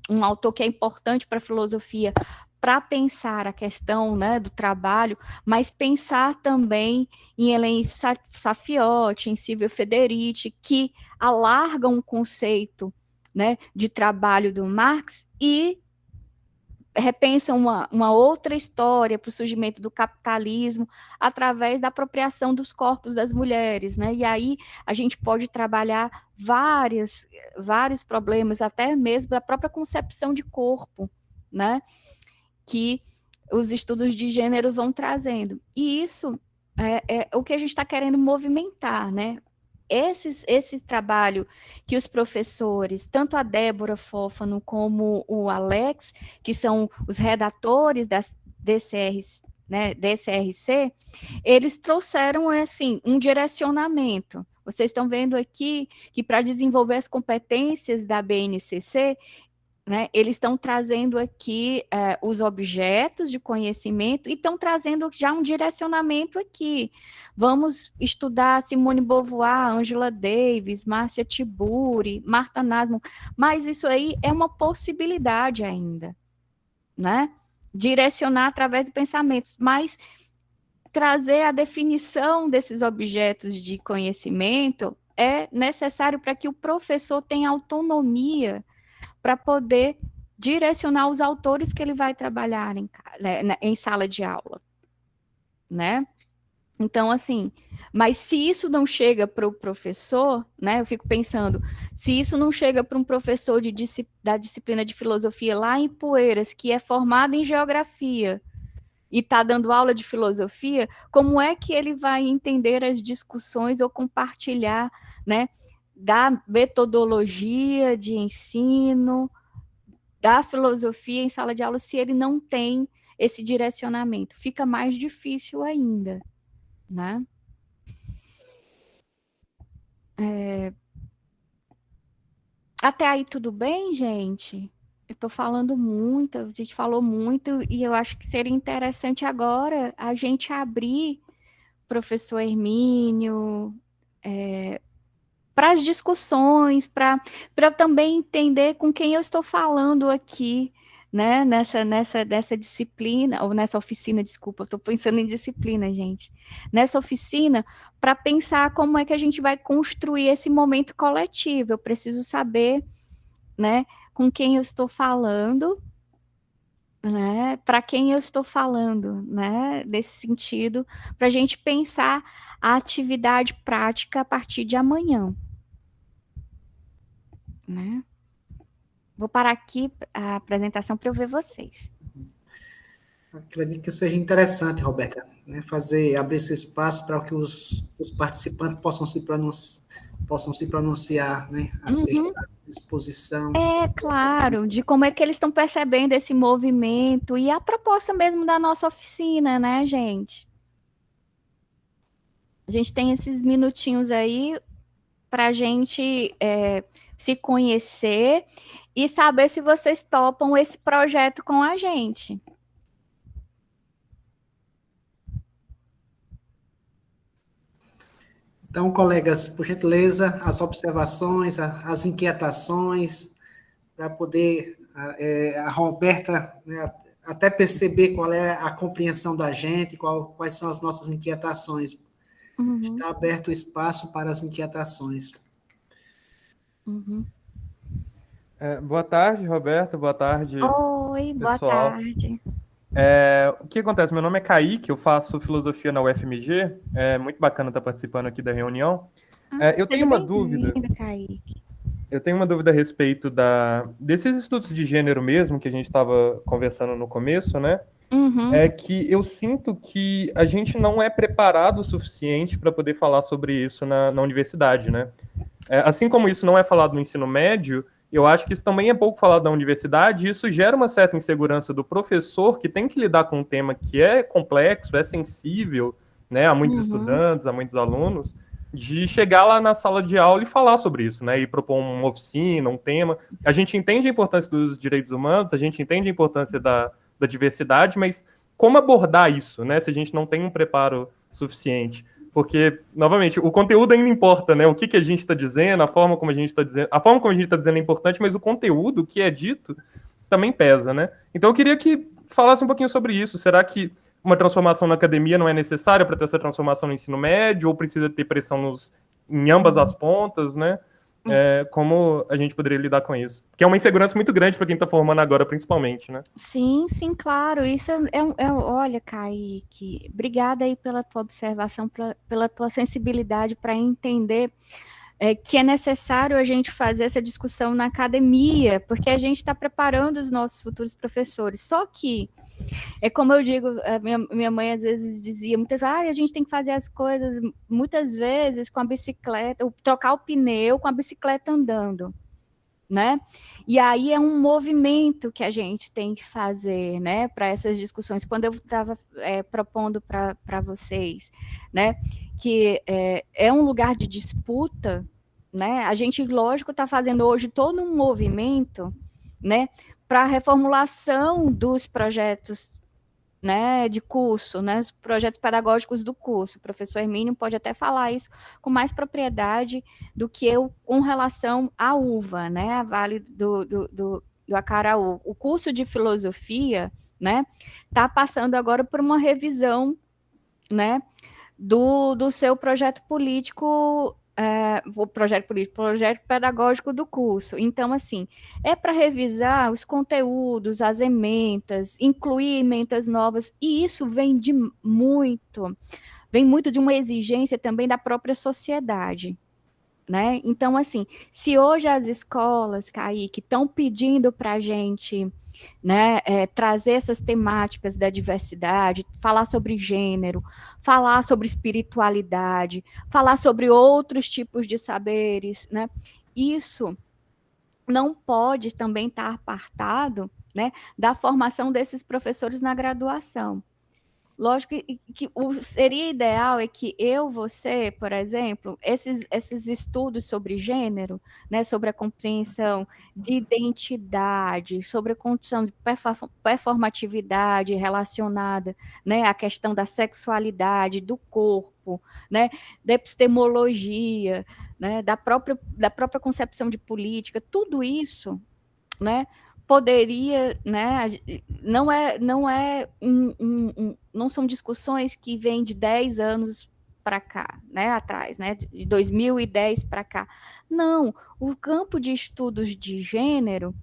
um autor que é importante para a filosofia, para pensar a questão, né, do trabalho, mas pensar também em Hélène Saffioti, em Silvio Federici, que alargam o conceito, né, de trabalho do Marx e repensam uma outra história para o surgimento do capitalismo através da apropriação dos corpos das mulheres, né? E aí a gente pode trabalhar vários problemas, até mesmo da própria concepção de corpo, né? Que os estudos de gênero vão trazendo. E isso é o que a gente está querendo movimentar, né? Esse trabalho que os professores, tanto a Débora Fófano como o Alex, que são os redatores das DCRC, eles trouxeram assim, um direcionamento. Vocês estão vendo aqui que para desenvolver as competências da BNCC, né, eles estão trazendo aqui os objetos de conhecimento e estão trazendo já um direcionamento aqui. Vamos estudar Simone Beauvoir, Angela Davis, Márcia Tiburi, Martha Nussbaum, mas isso aí é uma possibilidade ainda, né? Direcionar através de pensamentos, mas trazer a definição desses objetos de conhecimento é necessário para que o professor tenha autonomia para poder direcionar os autores que ele vai trabalhar em sala de aula, né? Então, assim, mas se isso não chega para o professor, né? Eu fico pensando, se isso não chega para um professor da disciplina de filosofia lá em Poeiras, que é formado em geografia e está dando aula de filosofia, como é que ele vai entender as discussões ou compartilhar, né? Da metodologia de ensino, da filosofia em sala de aula, se ele não tem esse direcionamento? Fica mais difícil ainda, né? Até aí tudo bem, gente? Eu estou falando muito, a gente falou muito, e eu acho que seria interessante agora a gente abrir, professor Hermínio, para as discussões, para também entender com quem eu estou falando aqui, né, nessa disciplina, ou nessa oficina, desculpa, eu estou pensando em disciplina, gente, nessa oficina, para pensar como é que a gente vai construir esse momento coletivo. Eu preciso saber, né, com quem eu estou falando, né, para quem eu estou falando, né, nesse sentido, para a gente pensar a atividade prática a partir de amanhã. Né? Vou parar aqui a apresentação para eu ver vocês. Acredito que seja interessante, Roberta, né, abrir esse espaço para que os participantes possam se pronunciar, né, acerca da exposição. É, claro, de como é que eles estão percebendo esse movimento e a proposta mesmo da nossa oficina, né, gente? A gente tem esses minutinhos aí para a gente se conhecer e saber se vocês topam esse projeto com a gente. Então, colegas, por gentileza, as observações, as inquietações, para poder a Roberta, né, até perceber qual é a compreensão da gente, quais são as nossas inquietações. Uhum. Está aberto o espaço para as inquietações. Uhum. Boa tarde, Roberta. Boa tarde, Oi, pessoal. Boa tarde. O que acontece? Meu nome é Kaique, eu faço filosofia na UFMG. É muito bacana estar participando aqui da reunião. Eu tenho uma dúvida. Kaique. Eu tenho uma dúvida a respeito desses estudos de gênero mesmo, que a gente estava conversando no começo, né? Uhum. É que eu sinto que a gente não é preparado o suficiente para poder falar sobre isso na universidade, né? Assim como isso não é falado no ensino médio, eu acho que isso também é pouco falado na universidade, e isso gera uma certa insegurança do professor, que tem que lidar com um tema que é complexo, é sensível, né, a muitos estudantes, a muitos alunos, de chegar lá na sala de aula e falar sobre isso, né, e propor uma oficina, um tema. A gente entende a importância dos direitos humanos, a gente entende a importância da diversidade, mas como abordar isso, né? Se a gente não tem um preparo suficiente. Porque, novamente, o conteúdo ainda importa, né? O que a gente está dizendo, a forma como a gente está dizendo. A forma como a gente está dizendo é importante, mas o conteúdo que é dito também pesa, né? Então eu queria que falasse um pouquinho sobre isso. Será que uma transformação na academia não é necessária para ter essa transformação no ensino médio, ou precisa ter pressão em ambas as pontas, né? Como a gente poderia lidar com isso? Porque é uma insegurança muito grande para quem está formando agora, principalmente, né? Sim, claro. Isso olha, Kaique, obrigada aí pela tua observação, pela tua sensibilidade para entender que é necessário a gente fazer essa discussão na academia, porque a gente está preparando os nossos futuros professores. Só que, é como eu digo, minha mãe às vezes dizia, a gente tem que fazer as coisas muitas vezes com a bicicleta, ou trocar o pneu com a bicicleta andando, né? E aí é um movimento que a gente tem que fazer, né, para essas discussões. Quando eu estava propondo para vocês, né, que é um lugar de disputa, né? A gente, lógico, está fazendo hoje todo um movimento, né, para a reformulação dos projetos, né, de curso, né, os projetos pedagógicos do curso. O professor Hermínio pode até falar isso com mais propriedade do que eu com relação à UVA, né, a Vale do Acaraú. O curso de filosofia, né, está passando agora por uma revisão, né, do seu projeto político, projeto pedagógico do curso. Então, assim, é para revisar os conteúdos, as ementas, incluir ementas novas, e isso vem muito de uma exigência também da própria sociedade, né? Então, assim, se hoje as escolas, Kaique, estão pedindo para a gente, né, trazer essas temáticas da diversidade, falar sobre gênero, falar sobre espiritualidade, falar sobre outros tipos de saberes, né? Isso não pode também estar apartado, né, da formação desses professores na graduação. Lógico que seria ideal é que você, por exemplo, esses estudos sobre gênero, né, sobre a compreensão de identidade, sobre a condição de performatividade relacionada, né, à questão da sexualidade, do corpo, né, da epistemologia, né, da própria concepção de política, tudo isso, né, poderia, né, não são discussões que vêm de 10 anos para cá, né, atrás, né, de 2010 para cá. Não, o campo de estudos de gênero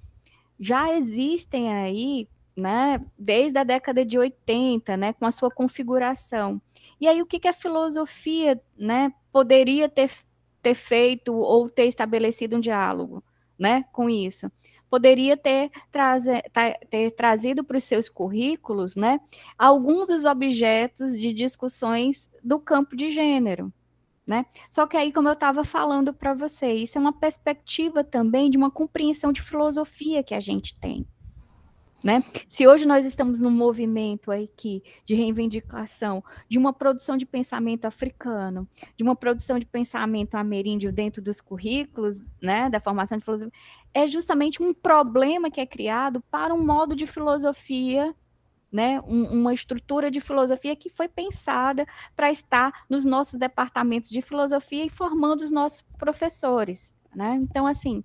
já existem aí, né, desde a década de 80, né, com a sua configuração. E aí o que a filosofia, né, poderia ter feito ou ter estabelecido um diálogo, né, com isso? Poderia ter trazido para os seus currículos, né, alguns dos objetos de discussões do campo de gênero, né? Só que aí, como eu estava falando para você, isso é uma perspectiva também de uma compreensão de filosofia que a gente tem, né? Se hoje nós estamos num movimento aqui de reivindicação de uma produção de pensamento africano, de uma produção de pensamento ameríndio dentro dos currículos, né, da formação de filosofia, é justamente um problema que é criado para um modo de filosofia, né, uma estrutura de filosofia que foi pensada para estar nos nossos departamentos de filosofia e formando os nossos professores, né? Então, assim,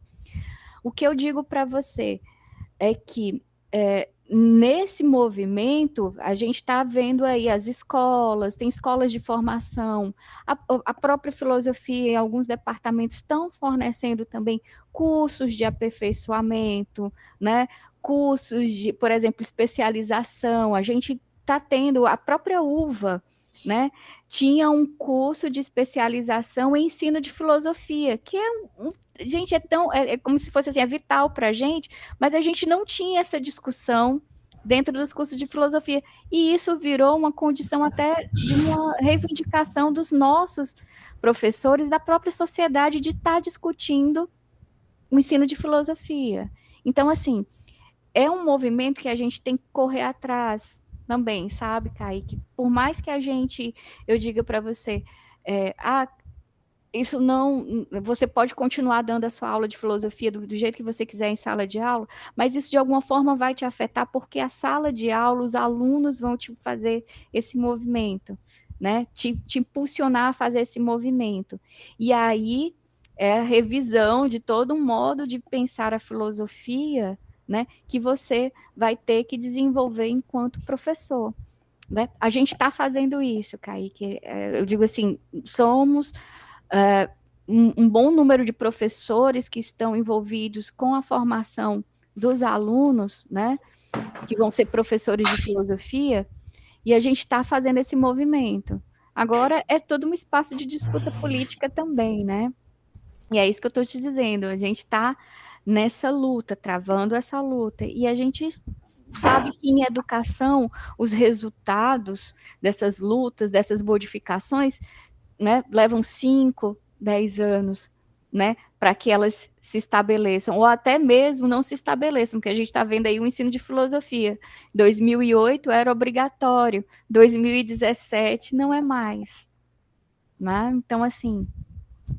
o que eu digo para você é que nesse movimento, a gente está vendo aí as escolas, tem escolas de formação, a própria filosofia, em alguns departamentos estão fornecendo também cursos de aperfeiçoamento, né? Cursos de, por exemplo, especialização. A gente está tendo a própria UVA, né? Tinha um curso de especialização em ensino de filosofia, que gente, é como se fosse assim, é vital para a gente, mas a gente não tinha essa discussão dentro dos cursos de filosofia, e isso virou uma condição até de uma reivindicação dos nossos professores, da própria sociedade, de estar discutindo o ensino de filosofia. Então, assim, é um movimento que a gente tem que correr atrás também, sabe, Kaique? Por mais que a gente, eu diga para você, isso não, você pode continuar dando a sua aula de filosofia do jeito que você quiser em sala de aula, mas isso de alguma forma vai te afetar, porque a sala de aula, os alunos vão te fazer esse movimento, né? Te impulsionar a fazer esse movimento. E aí é a revisão de todo um modo de pensar a filosofia, né? Que você vai ter que desenvolver enquanto professor. Né? A gente está fazendo isso, Kaique. Eu digo assim, somos um bom número de professores que estão envolvidos com a formação dos alunos, né? Que vão ser professores de filosofia, e a gente está fazendo esse movimento. Agora é todo um espaço de disputa política também, né? E é isso que eu estou te dizendo. A gente está nessa luta, travando essa luta, e a gente sabe que em educação os resultados dessas lutas, dessas modificações, né, levam 5, 10 anos, né, para que elas se estabeleçam, ou até mesmo não se estabeleçam, porque a gente está vendo aí o ensino de filosofia. 2008 era obrigatório, 2017 não é mais. Né? Então, assim,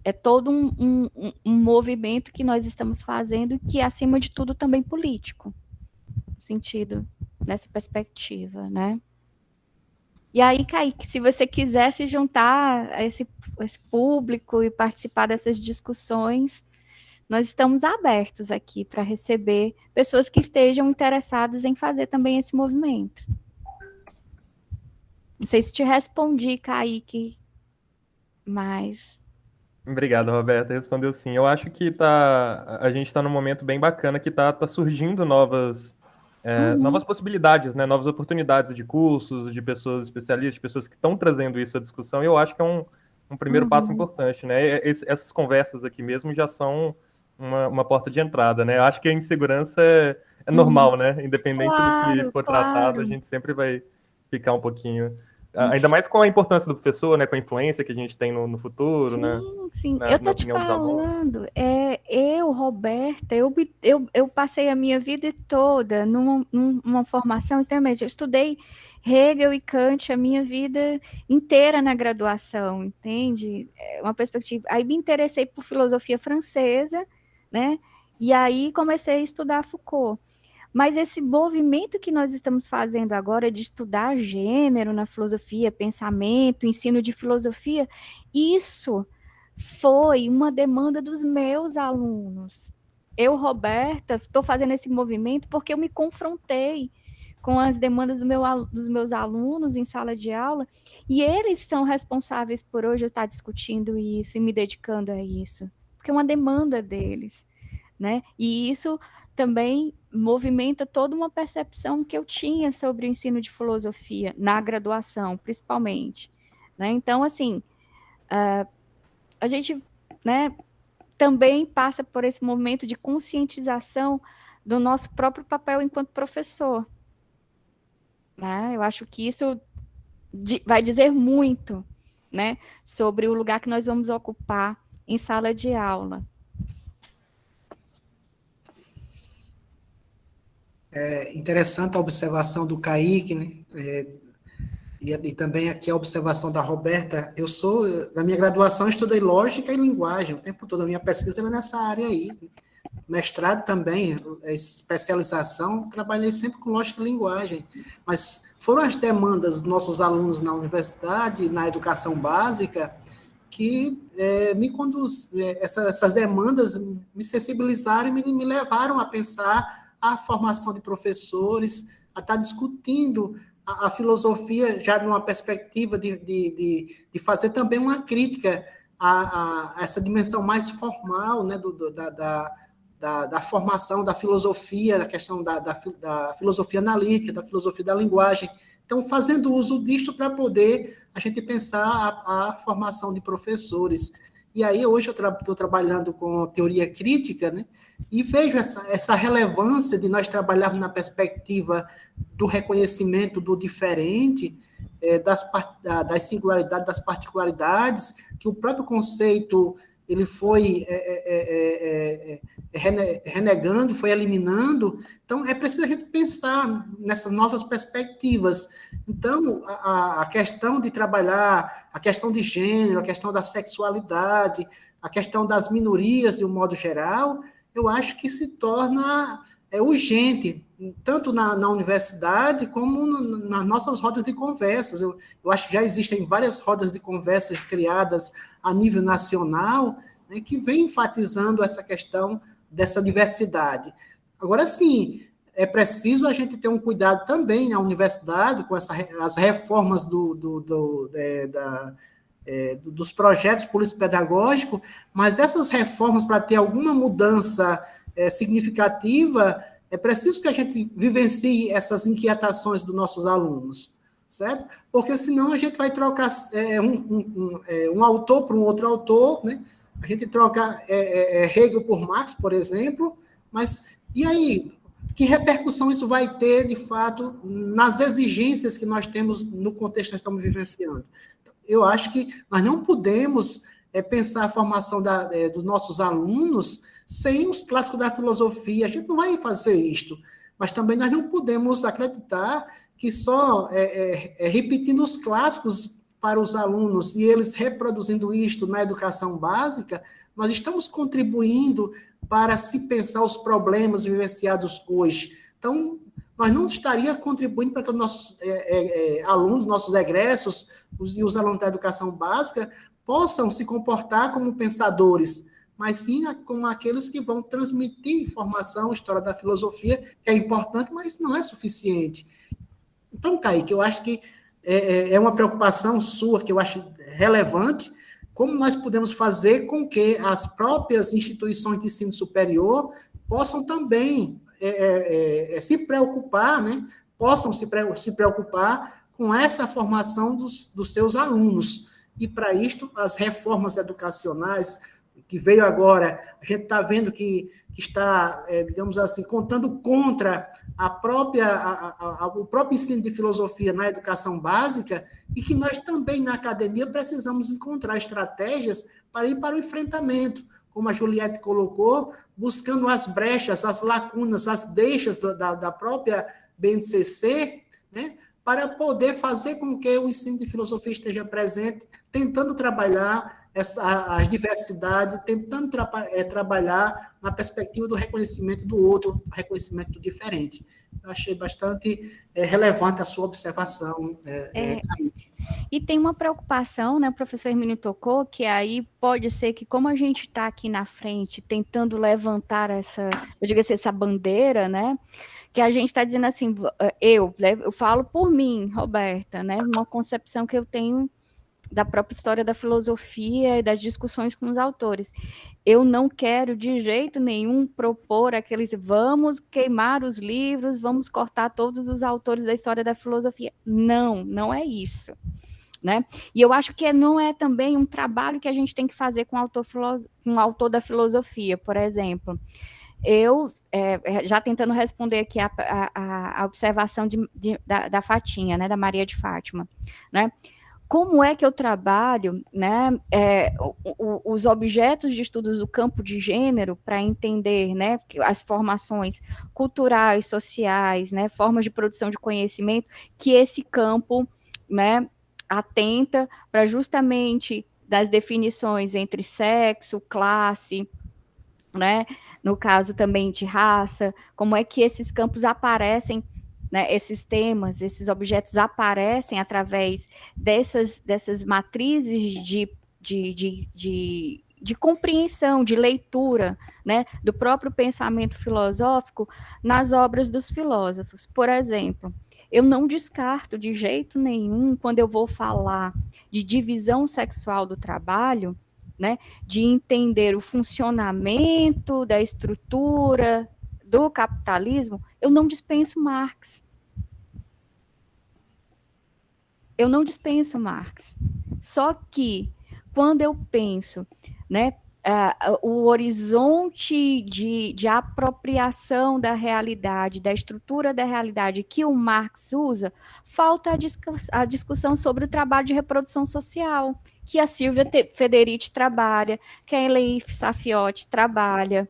é todo um movimento que nós estamos fazendo, que é, acima de tudo, também político, no sentido, nessa perspectiva, né? E aí, Kaique, se você quiser se juntar a esse público e participar dessas discussões, nós estamos abertos aqui para receber pessoas que estejam interessadas em fazer também esse movimento. Não sei se te respondi, Kaique, mas... Obrigado, Roberta. Respondeu sim. Eu acho que a gente está num momento bem bacana que tá surgindo novas possibilidades, né? Novas oportunidades de cursos, de pessoas especialistas, de pessoas que estão trazendo isso à discussão. E eu acho que é um primeiro passo importante, né? Essas conversas aqui mesmo já são uma porta de entrada, né? Eu acho que a insegurança é normal, né? Independente do que for tratado, a gente sempre vai ficar um pouquinho... Ainda mais com a importância do professor, né, com a influência que a gente tem no futuro, sim, né? Sim, eu tô te falando, Roberta, eu passei a minha vida toda numa formação extremamente, eu estudei Hegel e Kant a minha vida inteira na graduação, entende? É uma perspectiva, aí me interessei por filosofia francesa, né, e aí comecei a estudar Foucault. Mas esse movimento que nós estamos fazendo agora de estudar gênero na filosofia, pensamento, ensino de filosofia, isso foi uma demanda dos meus alunos. Eu, Roberta, estou fazendo esse movimento porque eu me confrontei com as demandas dos meus alunos em sala de aula, e eles são responsáveis por hoje eu estar discutindo isso e me dedicando a isso, porque é uma demanda deles, né? E isso também movimenta toda uma percepção que eu tinha sobre o ensino de filosofia, na graduação, principalmente. Né? Então, assim, a gente, né, também passa por esse momento de conscientização do nosso próprio papel enquanto professor. Né? Eu acho que isso vai dizer muito, né, sobre o lugar que nós vamos ocupar em sala de aula. É interessante a observação do Kaique, né? E também aqui a observação da Roberta. Na minha graduação, estudei lógica e linguagem, o tempo todo. A minha pesquisa era nessa área aí. Mestrado também, especialização, trabalhei sempre com lógica e linguagem. Mas foram as demandas dos nossos alunos na universidade, na educação básica, que essas demandas me sensibilizaram e me levaram a pensar a formação de professores, a estar discutindo a filosofia já numa perspectiva de fazer também uma crítica a essa dimensão mais formal, né, da formação da filosofia, da questão da filosofia analítica, da filosofia da linguagem. Então, fazendo uso disto para poder a gente pensar a formação de professores. E aí, hoje, eu estou trabalhando com teoria crítica, né? E vejo essa relevância de nós trabalharmos na perspectiva do reconhecimento do diferente, das singularidades, das particularidades, que o próprio conceito ele foi renegando, foi eliminando. Então, é preciso a gente pensar nessas novas perspectivas. Então, a questão de trabalhar, a questão de gênero, a questão da sexualidade, a questão das minorias, de um modo geral, eu acho que se torna urgente, tanto na universidade como nas nossas rodas de conversas. Eu acho que já existem várias rodas de conversas criadas a nível nacional, né, que vem enfatizando essa questão dessa diversidade. Agora, sim, é preciso a gente ter um cuidado também na universidade com as reformas dos projetos político-pedagógicos, mas essas reformas, para ter alguma mudança significativa, é preciso que a gente vivencie essas inquietações dos nossos alunos, certo? Porque senão a gente vai trocar um autor por um outro autor, né? A gente troca Hegel por Marx, por exemplo, mas e aí? Que repercussão isso vai ter, de fato, nas exigências que nós temos no contexto que nós estamos vivenciando? Eu acho que nós não podemos pensar a formação dos nossos alunos sem os clássicos da filosofia. A gente não vai fazer isto, mas também nós não podemos acreditar que só repetindo os clássicos para os alunos e eles reproduzindo isto na educação básica, nós estamos contribuindo para se pensar os problemas vivenciados hoje. Então, nós não estaríamos contribuindo para que os nossos alunos, nossos egressos e os alunos da educação básica possam se comportar como pensadores, mas sim como aqueles que vão transmitir informação, história da filosofia, que é importante, mas não é suficiente. Então, Kaique, eu acho que é uma preocupação sua, que eu acho relevante, como nós podemos fazer com que as próprias instituições de ensino superior possam também se preocupar, né? Possam se preocupar com essa formação dos seus alunos. E, para isto, as reformas educacionais que veio agora, a gente está vendo que está, digamos assim, contando contra o próprio ensino de filosofia na educação básica, e que nós também, na academia, precisamos encontrar estratégias para ir para o enfrentamento, como a Juliette colocou, buscando as brechas, as lacunas, as deixas da própria BNCC, né, para poder fazer com que o ensino de filosofia esteja presente, tentando trabalhar as diversidades, tentando trabalhar na perspectiva do reconhecimento do outro, reconhecimento do diferente. Eu achei bastante relevante a sua observação, Kaique. E tem uma preocupação, né, o professor Hermínio tocou, que aí pode ser que, como a gente está aqui na frente, tentando levantar essa bandeira, né, que a gente está dizendo assim, eu falo por mim, Roberta, né, uma concepção que eu tenho da própria história da filosofia e das discussões com os autores. Eu não quero, de jeito nenhum, propor aqueles vamos queimar os livros, vamos cortar todos os autores da história da filosofia. Não, não é isso. Né? E eu acho que não é também um trabalho que a gente tem que fazer com o autor da filosofia, por exemplo. Eu, já tentando responder aqui a observação da Fatinha, né, da Maria de Fátima, né? Como é que eu trabalho, né, os objetos de estudos do campo de gênero para entender, né, as formações culturais, sociais, né, formas de produção de conhecimento que esse campo, né, atenta para justamente das definições entre sexo, classe, né, no caso também de raça, como é que esses campos aparecem, né, esses temas, esses objetos aparecem através dessas matrizes de compreensão, de leitura, né, do próprio pensamento filosófico nas obras dos filósofos. Por exemplo, eu não descarto de jeito nenhum, quando eu vou falar de divisão sexual do trabalho, né, de entender o funcionamento da estrutura do capitalismo, eu não dispenso Marx. Só que, quando eu penso, né, o horizonte de apropriação da realidade, da estrutura da realidade que o Marx usa, falta a discussão sobre o trabalho de reprodução social, que a Silvia Federici trabalha, que a Elaine Safiotti trabalha,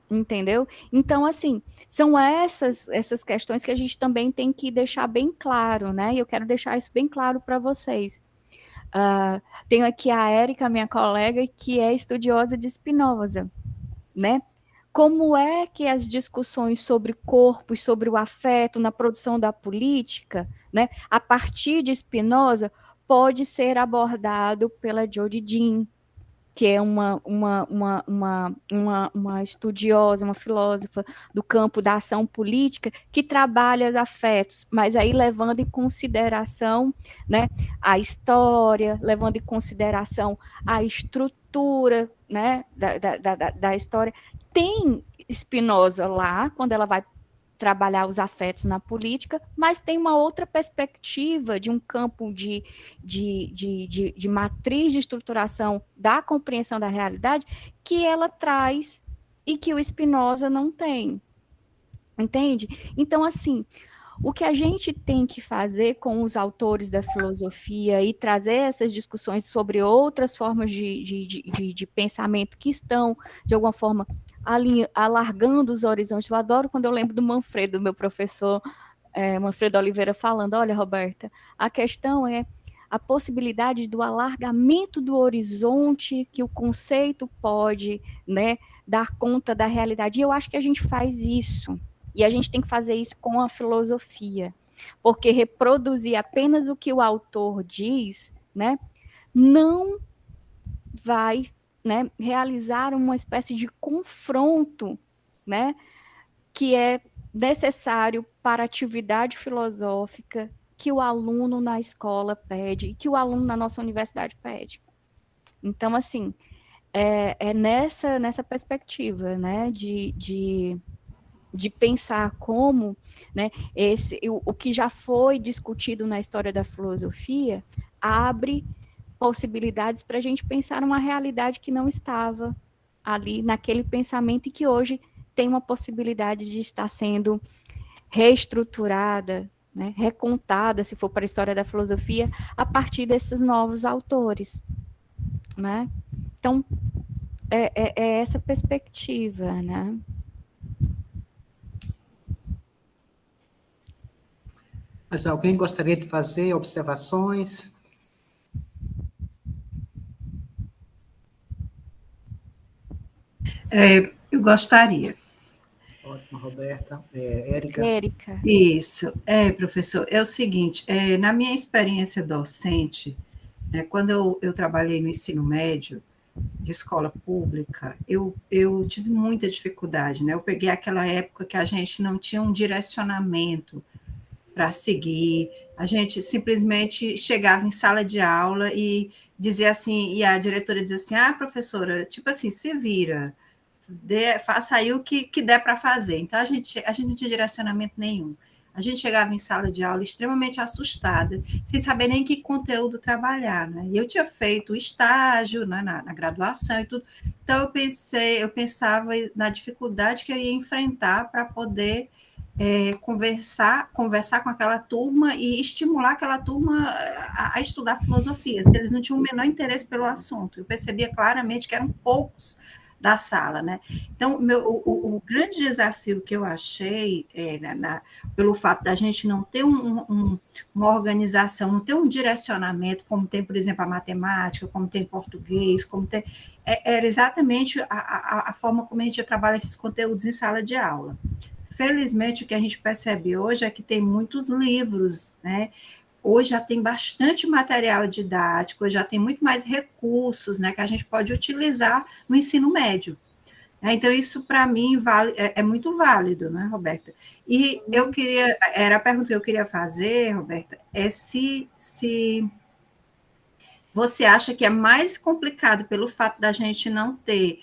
entendeu? Então, assim, são essas questões que a gente também tem que deixar bem claro, né? E eu quero deixar isso bem claro para vocês. Tenho aqui a Érica, minha colega, que é estudiosa de Spinoza, né? Como é que as discussões sobre corpo e sobre o afeto na produção da política, né, a partir de Spinoza, pode ser abordado pela Jodi Dean, que é uma estudiosa, uma filósofa do campo da ação política, que trabalha os afetos, mas aí levando em consideração, né, a história, levando em consideração a estrutura, né, da história. Tem Spinoza lá, quando ela vai trabalhar os afetos na política, mas tem uma outra perspectiva de um campo de matriz de estruturação da compreensão da realidade que ela traz e que o Spinoza não tem. Entende? Então, assim, o que a gente tem que fazer com os autores da filosofia e trazer essas discussões sobre outras formas de pensamento que estão, de alguma forma, alargando os horizontes. Eu adoro quando eu lembro do Manfredo, meu professor, Manfredo Oliveira, falando, olha, Roberta, a questão é a possibilidade do alargamento do horizonte que o conceito pode, né, dar conta da realidade. E eu acho que a gente faz isso. E a gente tem que fazer isso com a filosofia, porque reproduzir apenas o que o autor diz, né, não vai, né, realizar uma espécie de confronto, né, que é necessário para a atividade filosófica que o aluno na escola pede e que o aluno na nossa universidade pede. Então, assim, é nessa perspectiva, né, de pensar como, né, o que já foi discutido na história da filosofia abre possibilidades para a gente pensar uma realidade que não estava ali naquele pensamento e que hoje tem uma possibilidade de estar sendo reestruturada, né, recontada, se for para a história da filosofia, a partir desses novos autores, né? Então, é essa perspectiva, né? Mas alguém gostaria de fazer observações? Eu gostaria. Ótimo, Roberta. Érica? Érica. Isso. Professor, é o seguinte, na minha experiência docente, quando eu trabalhei no ensino médio, de escola pública, eu tive muita dificuldade, né? Eu peguei aquela época que a gente não tinha um direcionamento para seguir, a gente simplesmente chegava em sala de aula e dizia assim, e a diretora dizia assim, professora, tipo assim, se vira, faça aí o que der para fazer. Então, a gente não tinha direcionamento nenhum. A gente chegava em sala de aula extremamente assustada, sem saber nem que conteúdo trabalhar, né? E eu tinha feito estágio, né, na graduação e tudo. Então, eu pensava na dificuldade que eu ia enfrentar para poder conversar com aquela turma e estimular aquela turma a estudar filosofia, se eles não tinham o menor interesse pelo assunto. Eu percebia claramente que eram poucos da sala, né? Então, o grande desafio que eu achei, pelo fato da gente não ter uma organização, não ter um direcionamento, como tem, por exemplo, a matemática, como tem português, como tem, era exatamente a forma como a gente trabalha esses conteúdos em sala de aula. Felizmente, o que a gente percebe hoje é que tem muitos livros, né? Hoje já tem bastante material didático, já tem muito mais recursos, né, que a gente pode utilizar no ensino médio. Então, isso, para mim, é muito válido, né, Roberta? E era a pergunta que eu queria fazer, Roberta, é se você acha que é mais complicado pelo fato da gente não ter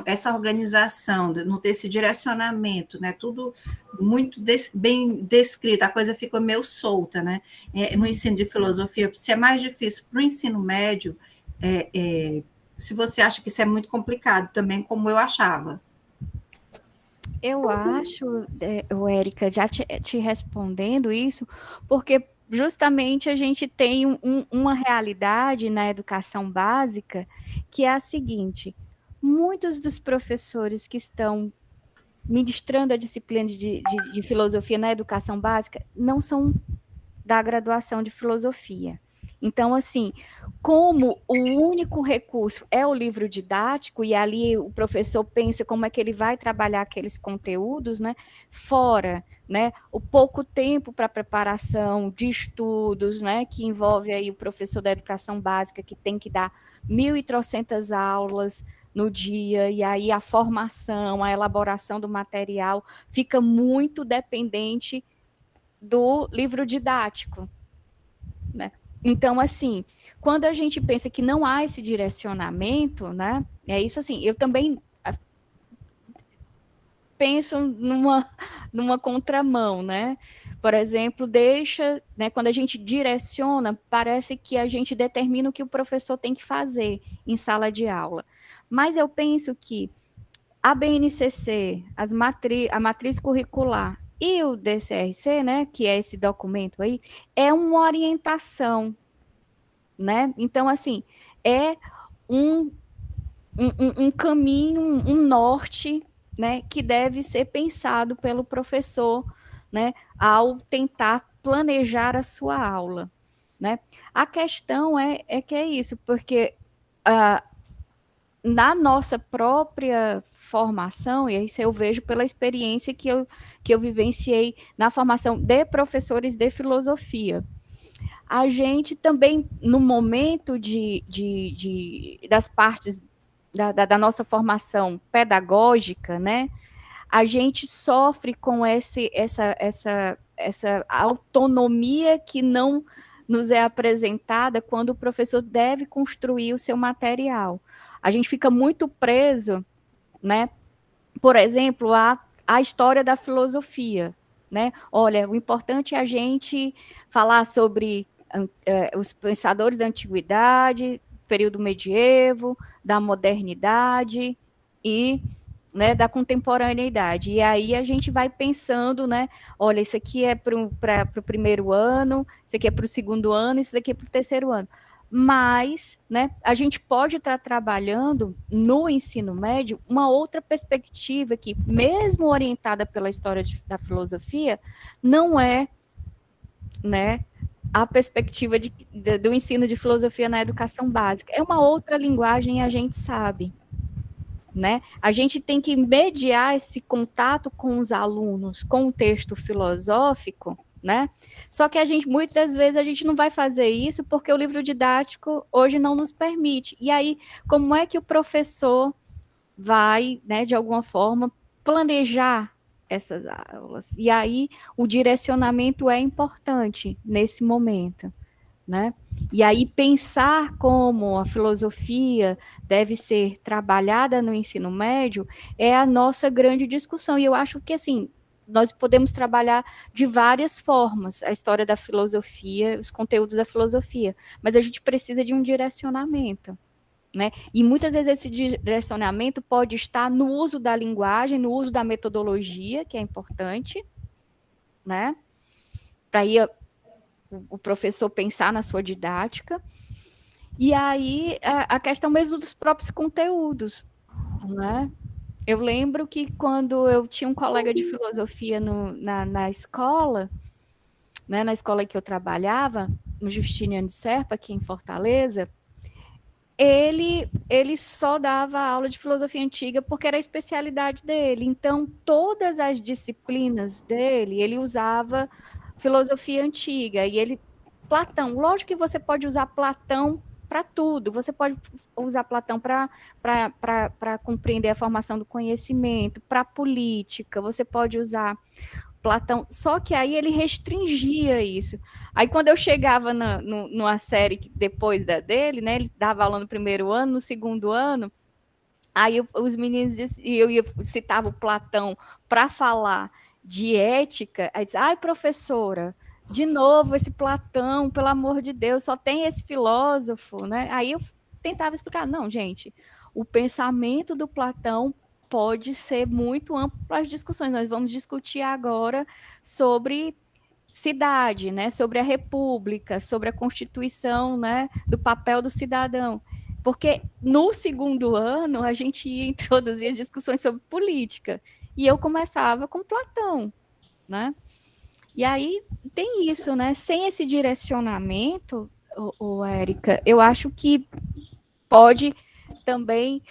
essa organização, não ter esse direcionamento, né? Tudo muito bem descrito, a coisa fica meio solta, né? No ensino de filosofia, se é mais difícil para o ensino médio se você acha que isso é muito complicado também, como eu achava. Eu acho, Érica, já te respondendo isso, porque justamente a gente tem uma realidade na educação básica que é a seguinte: muitos dos professores que estão ministrando a disciplina de filosofia na educação básica não são da graduação de filosofia. Então, assim, como o único recurso é o livro didático, e ali o professor pensa como é que ele vai trabalhar aqueles conteúdos, né? Fora, né? O pouco tempo para preparação de estudos, né? Que envolve aí o professor da educação básica, que tem que dar 1.300 aulas no dia, e aí a formação, a elaboração do material fica muito dependente do livro didático, né? Então, assim, quando a gente pensa que não há esse direcionamento, né? É isso assim, eu também penso numa contramão, né? Por exemplo, né, quando a gente direciona, parece que a gente determina o que o professor tem que fazer em sala de aula. Mas eu penso que a BNCC, a matriz curricular e o DCRC, né, que é esse documento aí, é uma orientação, né? Então, assim, é um caminho, um norte, né, que deve ser pensado pelo professor, né, ao tentar planejar a sua aula, né? A questão é que é isso, porque na nossa própria formação, e isso eu vejo pela experiência que eu vivenciei na formação de professores de filosofia. A gente também, no momento das partes da nossa formação pedagógica, né, a gente sofre com essa autonomia que não nos é apresentada quando o professor deve construir o seu material. A gente fica muito preso, né, por exemplo, a história da filosofia, né? Olha, o importante é a gente falar sobre os pensadores da antiguidade, período medievo, da modernidade e, né, da contemporaneidade. E aí a gente vai pensando, né? Olha, isso aqui é para o primeiro ano, isso aqui é para o segundo ano, isso daqui é para o terceiro ano. Mas, né, a gente pode estar trabalhando no ensino médio uma outra perspectiva que, mesmo orientada pela história da filosofia, não é, né, a perspectiva do ensino de filosofia na educação básica. É uma outra linguagem, a gente sabe, né? A gente tem que mediar esse contato com os alunos, com o texto filosófico, né? Só que muitas vezes a gente não vai fazer isso porque o livro didático hoje não nos permite. E aí, como é que o professor vai, né, de alguma forma, planejar essas aulas? E aí, o direcionamento é importante nesse momento, né? E aí pensar como a filosofia deve ser trabalhada no ensino médio é a nossa grande discussão. E eu acho que, assim, nós podemos trabalhar de várias formas a história da filosofia, os conteúdos da filosofia, mas a gente precisa de um direcionamento, né? E muitas vezes esse direcionamento pode estar no uso da linguagem, no uso da metodologia, que é importante, né? Para ir o professor pensar na sua didática, e aí a questão mesmo dos próprios conteúdos, né? Eu lembro que quando eu tinha um colega de filosofia na escola, né, na escola que eu trabalhava, no Justiniano de Serpa, aqui em Fortaleza, ele só dava aula de filosofia antiga porque era a especialidade dele. Então, todas as disciplinas dele, ele usava filosofia antiga. E Platão, lógico que você pode usar Platão para tudo. Você pode usar Platão para compreender a formação do conhecimento, para política. Você pode usar Platão, só que aí ele restringia isso. Aí quando eu chegava numa série depois dele, né, ele dava aula no primeiro ano, no segundo ano, aí os meninos diziam, eu citava o Platão para falar de ética, aí dizia, ai professora, de novo esse Platão, pelo amor de Deus, só tem esse filósofo, né? Aí tentava explicar, não, gente, o pensamento do Platão pode ser muito amplo para as discussões. Nós vamos discutir agora sobre cidade, né, sobre a república, sobre a constituição, né, do papel do cidadão. Porque no segundo ano a gente ia introduzir as discussões sobre política. E eu começava com Platão, né? E aí tem isso, né? Sem esse direcionamento, Érica, eu acho que pode também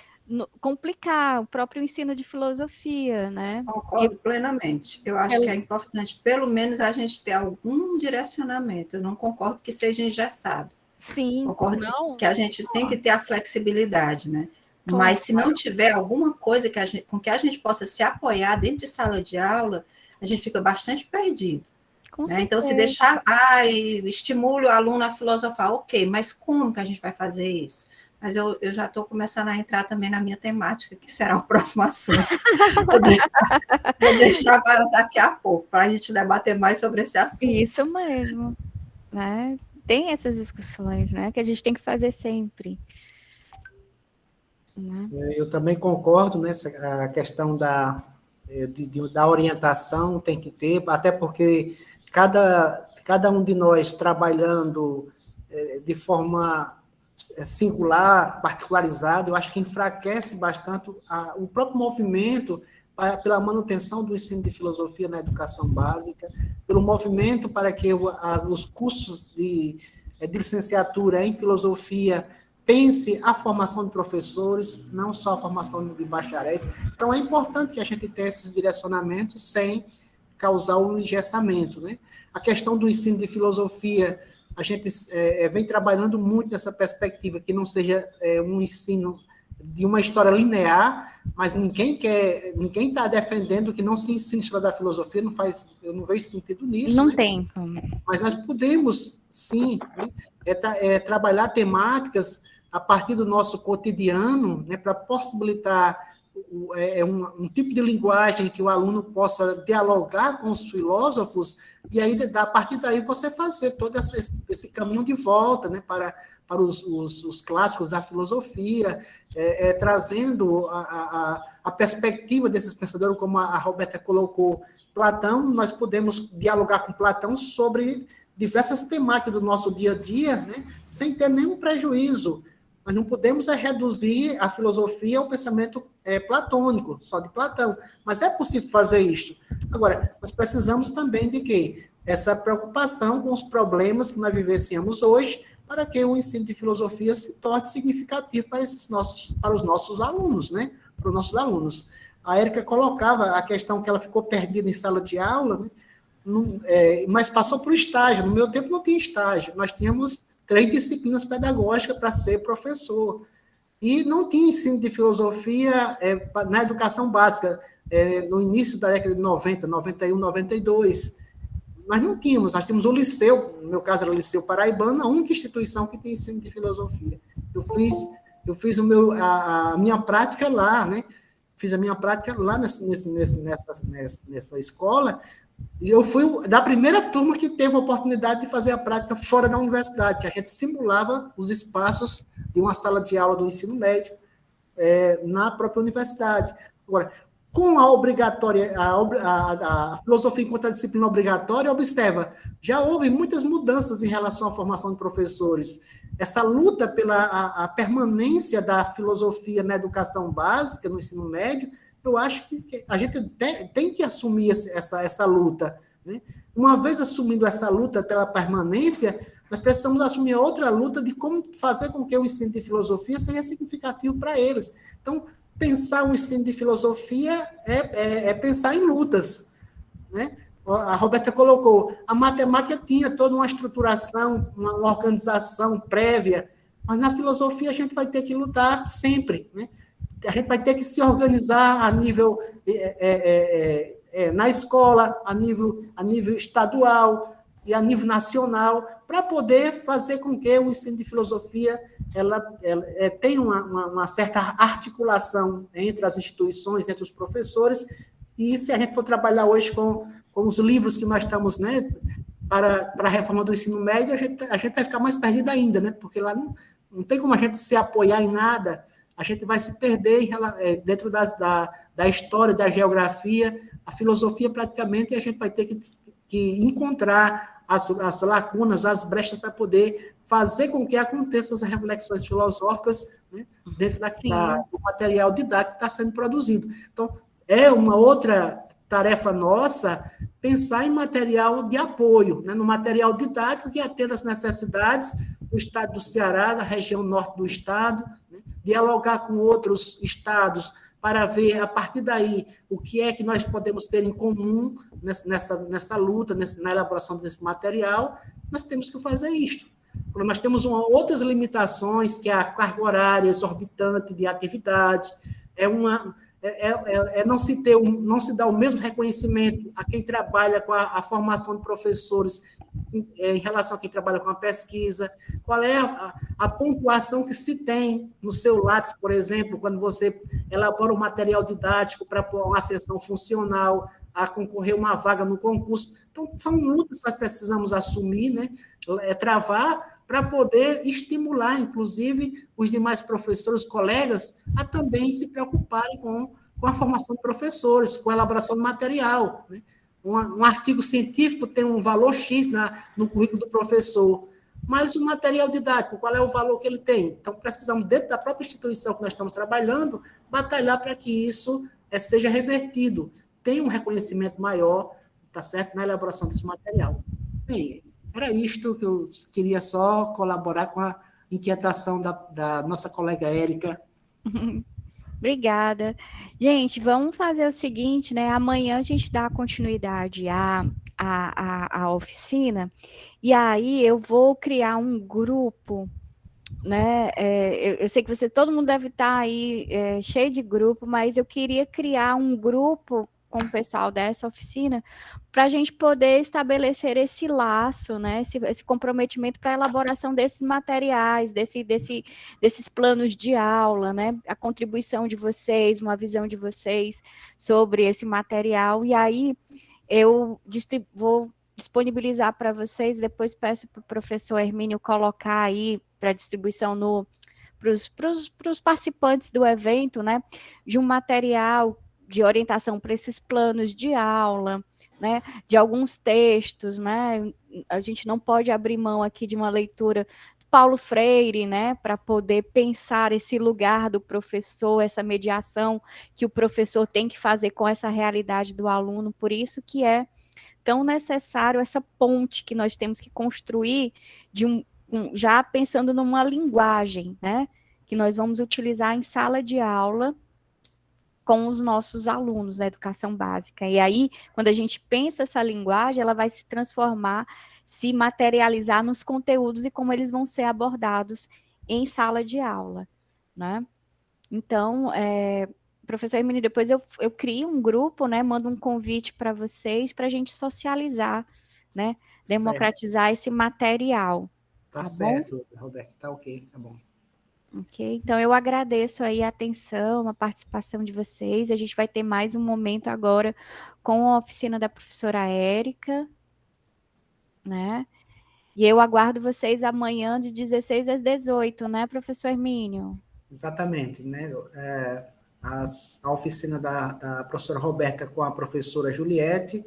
complicar o próprio ensino de filosofia, né? Concordo plenamente. Eu acho que é importante, pelo menos, a gente ter algum direcionamento. Eu não concordo que seja engessado. Sim, concordo que a gente tem que ter a flexibilidade, né? Mas se não tiver alguma coisa com que a gente possa se apoiar dentro de sala de aula, a gente fica bastante perdido. Né? Então, se deixar, estimule o aluno a filosofar, ok, mas como que a gente vai fazer isso? Mas eu já estou começando a entrar também na minha temática, que será o próximo assunto. Vou deixar para daqui a pouco, para a gente debater mais sobre esse assunto. Isso mesmo. Né? Tem essas discussões, né, que a gente tem que fazer sempre. Né? Eu também concordo nessa a questão da orientação tem que ter, até porque cada um de nós trabalhando de forma singular, particularizada, eu acho que enfraquece bastante o próprio movimento pela manutenção do ensino de filosofia na educação básica, pelo movimento para que os cursos de licenciatura em filosofia pense a formação de professores, não só a formação de bacharéis. Então, é importante que a gente tenha esses direcionamentos sem causar o engessamento, né? A questão do ensino de filosofia, a gente vem trabalhando muito nessa perspectiva, que não seja um ensino de uma história linear, mas ninguém está defendendo que não se ensine história da filosofia, eu não vejo sentido nisso. Não, né? Tem. Mas nós podemos, sim, né, trabalhar temáticas a partir do nosso cotidiano, né, para possibilitar um tipo de linguagem que o aluno possa dialogar com os filósofos, e aí, a partir daí, você fazer todo esse caminho de volta, né, para os clássicos da filosofia, trazendo a perspectiva desses pensadores, como a Roberta colocou, Platão, nós podemos dialogar com Platão sobre diversas temáticas do nosso dia a dia, né, sem ter nenhum prejuízo. Nós não podemos reduzir a filosofia ao pensamento platônico, só de Platão, mas é possível fazer isso. Agora, nós precisamos também de quê? Essa preocupação com os problemas que nós vivenciamos hoje, para que o ensino de filosofia se torne significativo para os nossos alunos, né? Para os nossos alunos. A Érica colocava a questão que ela ficou perdida em sala de aula, né? Mas passou por estágio. No meu tempo não tinha estágio. Nós tínhamos 3 disciplinas pedagógicas para ser professor. E não tinha ensino de filosofia na educação básica, no início da década de 90, 91, 92. Nós não tínhamos, nós tínhamos o liceu, no meu caso era o Liceu Paraibano, a única instituição que tem ensino de filosofia. Eu fiz a minha prática lá, né? Fiz a minha prática lá nessa escola, e eu fui da primeira turma que teve a oportunidade de fazer a prática fora da universidade, que a gente simulava os espaços de uma sala de aula do ensino médio na própria universidade. Agora, com a filosofia enquanto a disciplina obrigatória, observa, já houve muitas mudanças em relação à formação de professores. Essa luta pela a permanência da filosofia na educação básica, no ensino médio, eu acho que a gente tem que assumir essa luta. Né? Uma vez assumindo essa luta pela permanência, nós precisamos assumir outra luta de como fazer com que o ensino de filosofia seja significativo para eles. Então, pensar o ensino de filosofia é pensar em lutas. Né? A Roberta colocou, a matemática tinha toda uma estruturação, uma organização prévia, mas na filosofia a gente vai ter que lutar sempre. Né? A gente vai ter que se organizar a nível na escola, a nível estadual e a nível nacional, para poder fazer com que o ensino de filosofia ela tenha uma certa articulação entre as instituições, entre os professores, e se a gente for trabalhar hoje com os livros que nós estamos, né, para a reforma do ensino médio, a gente vai ficar mais perdido ainda, né, porque lá não tem como a gente se apoiar em nada, a gente vai se perder dentro da história, da geografia, a filosofia praticamente, a gente vai ter que encontrar as lacunas, as brechas para poder fazer com que aconteçam as reflexões filosóficas, né, dentro do material didático que está sendo produzido. Então, é uma outra tarefa nossa pensar em material de apoio, né, no material didático que atenda às necessidades do estado do Ceará, da região norte do estado, né, dialogar com outros estados para ver, a partir daí, o que é que nós podemos ter em comum nessa luta, na elaboração desse material. Nós temos que fazer isto. Nós temos outras limitações, que é a carga horária exorbitante de atividade, não se dá o mesmo reconhecimento a quem trabalha com a formação de professores em relação a quem trabalha com a pesquisa. Qual é a pontuação que se tem no seu Lattes, por exemplo, quando você elabora um material didático para uma sessão funcional, a concorrer uma vaga no concurso. Então, são lutas que nós precisamos assumir, né? Travar, para poder estimular, inclusive, os demais professores, colegas, a também se preocuparem com a formação de professores, com a elaboração de material, né? Um artigo científico tem um valor X no currículo do professor, mas o material didático, qual é o valor que ele tem? Então, precisamos, dentro da própria instituição que nós estamos trabalhando, batalhar para que isso seja revertido, tenha um reconhecimento maior, tá certo, na elaboração desse material. Bem, era isto que eu queria só colaborar com a inquietação da nossa colega Érica. Obrigada. Gente, vamos fazer o seguinte, né? Amanhã a gente dá continuidade à oficina, e aí eu vou criar um grupo, né? Eu sei que todo mundo deve estar aí cheio de grupo, mas eu queria criar um grupo com o pessoal dessa oficina para a gente poder estabelecer esse laço, né? Esse comprometimento para a elaboração desses materiais, desses planos de aula, né? A contribuição de vocês, uma visão de vocês sobre esse material, e aí eu vou disponibilizar para vocês, depois peço para o professor Hermínio colocar aí para distribuição para os participantes do evento, né? De um material de orientação para esses planos de aula, né, de alguns textos, né, a gente não pode abrir mão aqui de uma leitura de Paulo Freire, né, para poder pensar esse lugar do professor, essa mediação que o professor tem que fazer com essa realidade do aluno, por isso que é tão necessário essa ponte que nós temos que construir, já pensando numa linguagem, né, que nós vamos utilizar em sala de aula, com os nossos alunos da educação básica. E aí, quando a gente pensa essa linguagem, ela vai se transformar, se materializar nos conteúdos e como eles vão ser abordados em sala de aula, né? Então, professor Hermínio, depois eu crio um grupo, né? Mando um convite para vocês, para a gente socializar, né? Democratizar esse material. Tá certo, Roberto, tá ok, tá bom. Ok, então eu agradeço aí a atenção, a participação de vocês. A gente vai ter mais um momento agora com a oficina da professora Érica, né? E eu aguardo vocês amanhã de 16 às 18, né, professor Hermínio? Exatamente, né? A oficina da professora Roberta com a professora Juliette,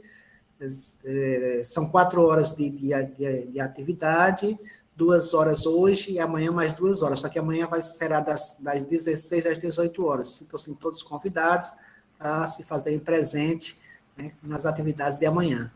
são 4 horas de atividade, 2 horas hoje e amanhã mais 2 horas, só que amanhã será das 16 às 18 horas. Sintam-se todos convidados a se fazerem presente, né, nas atividades de amanhã.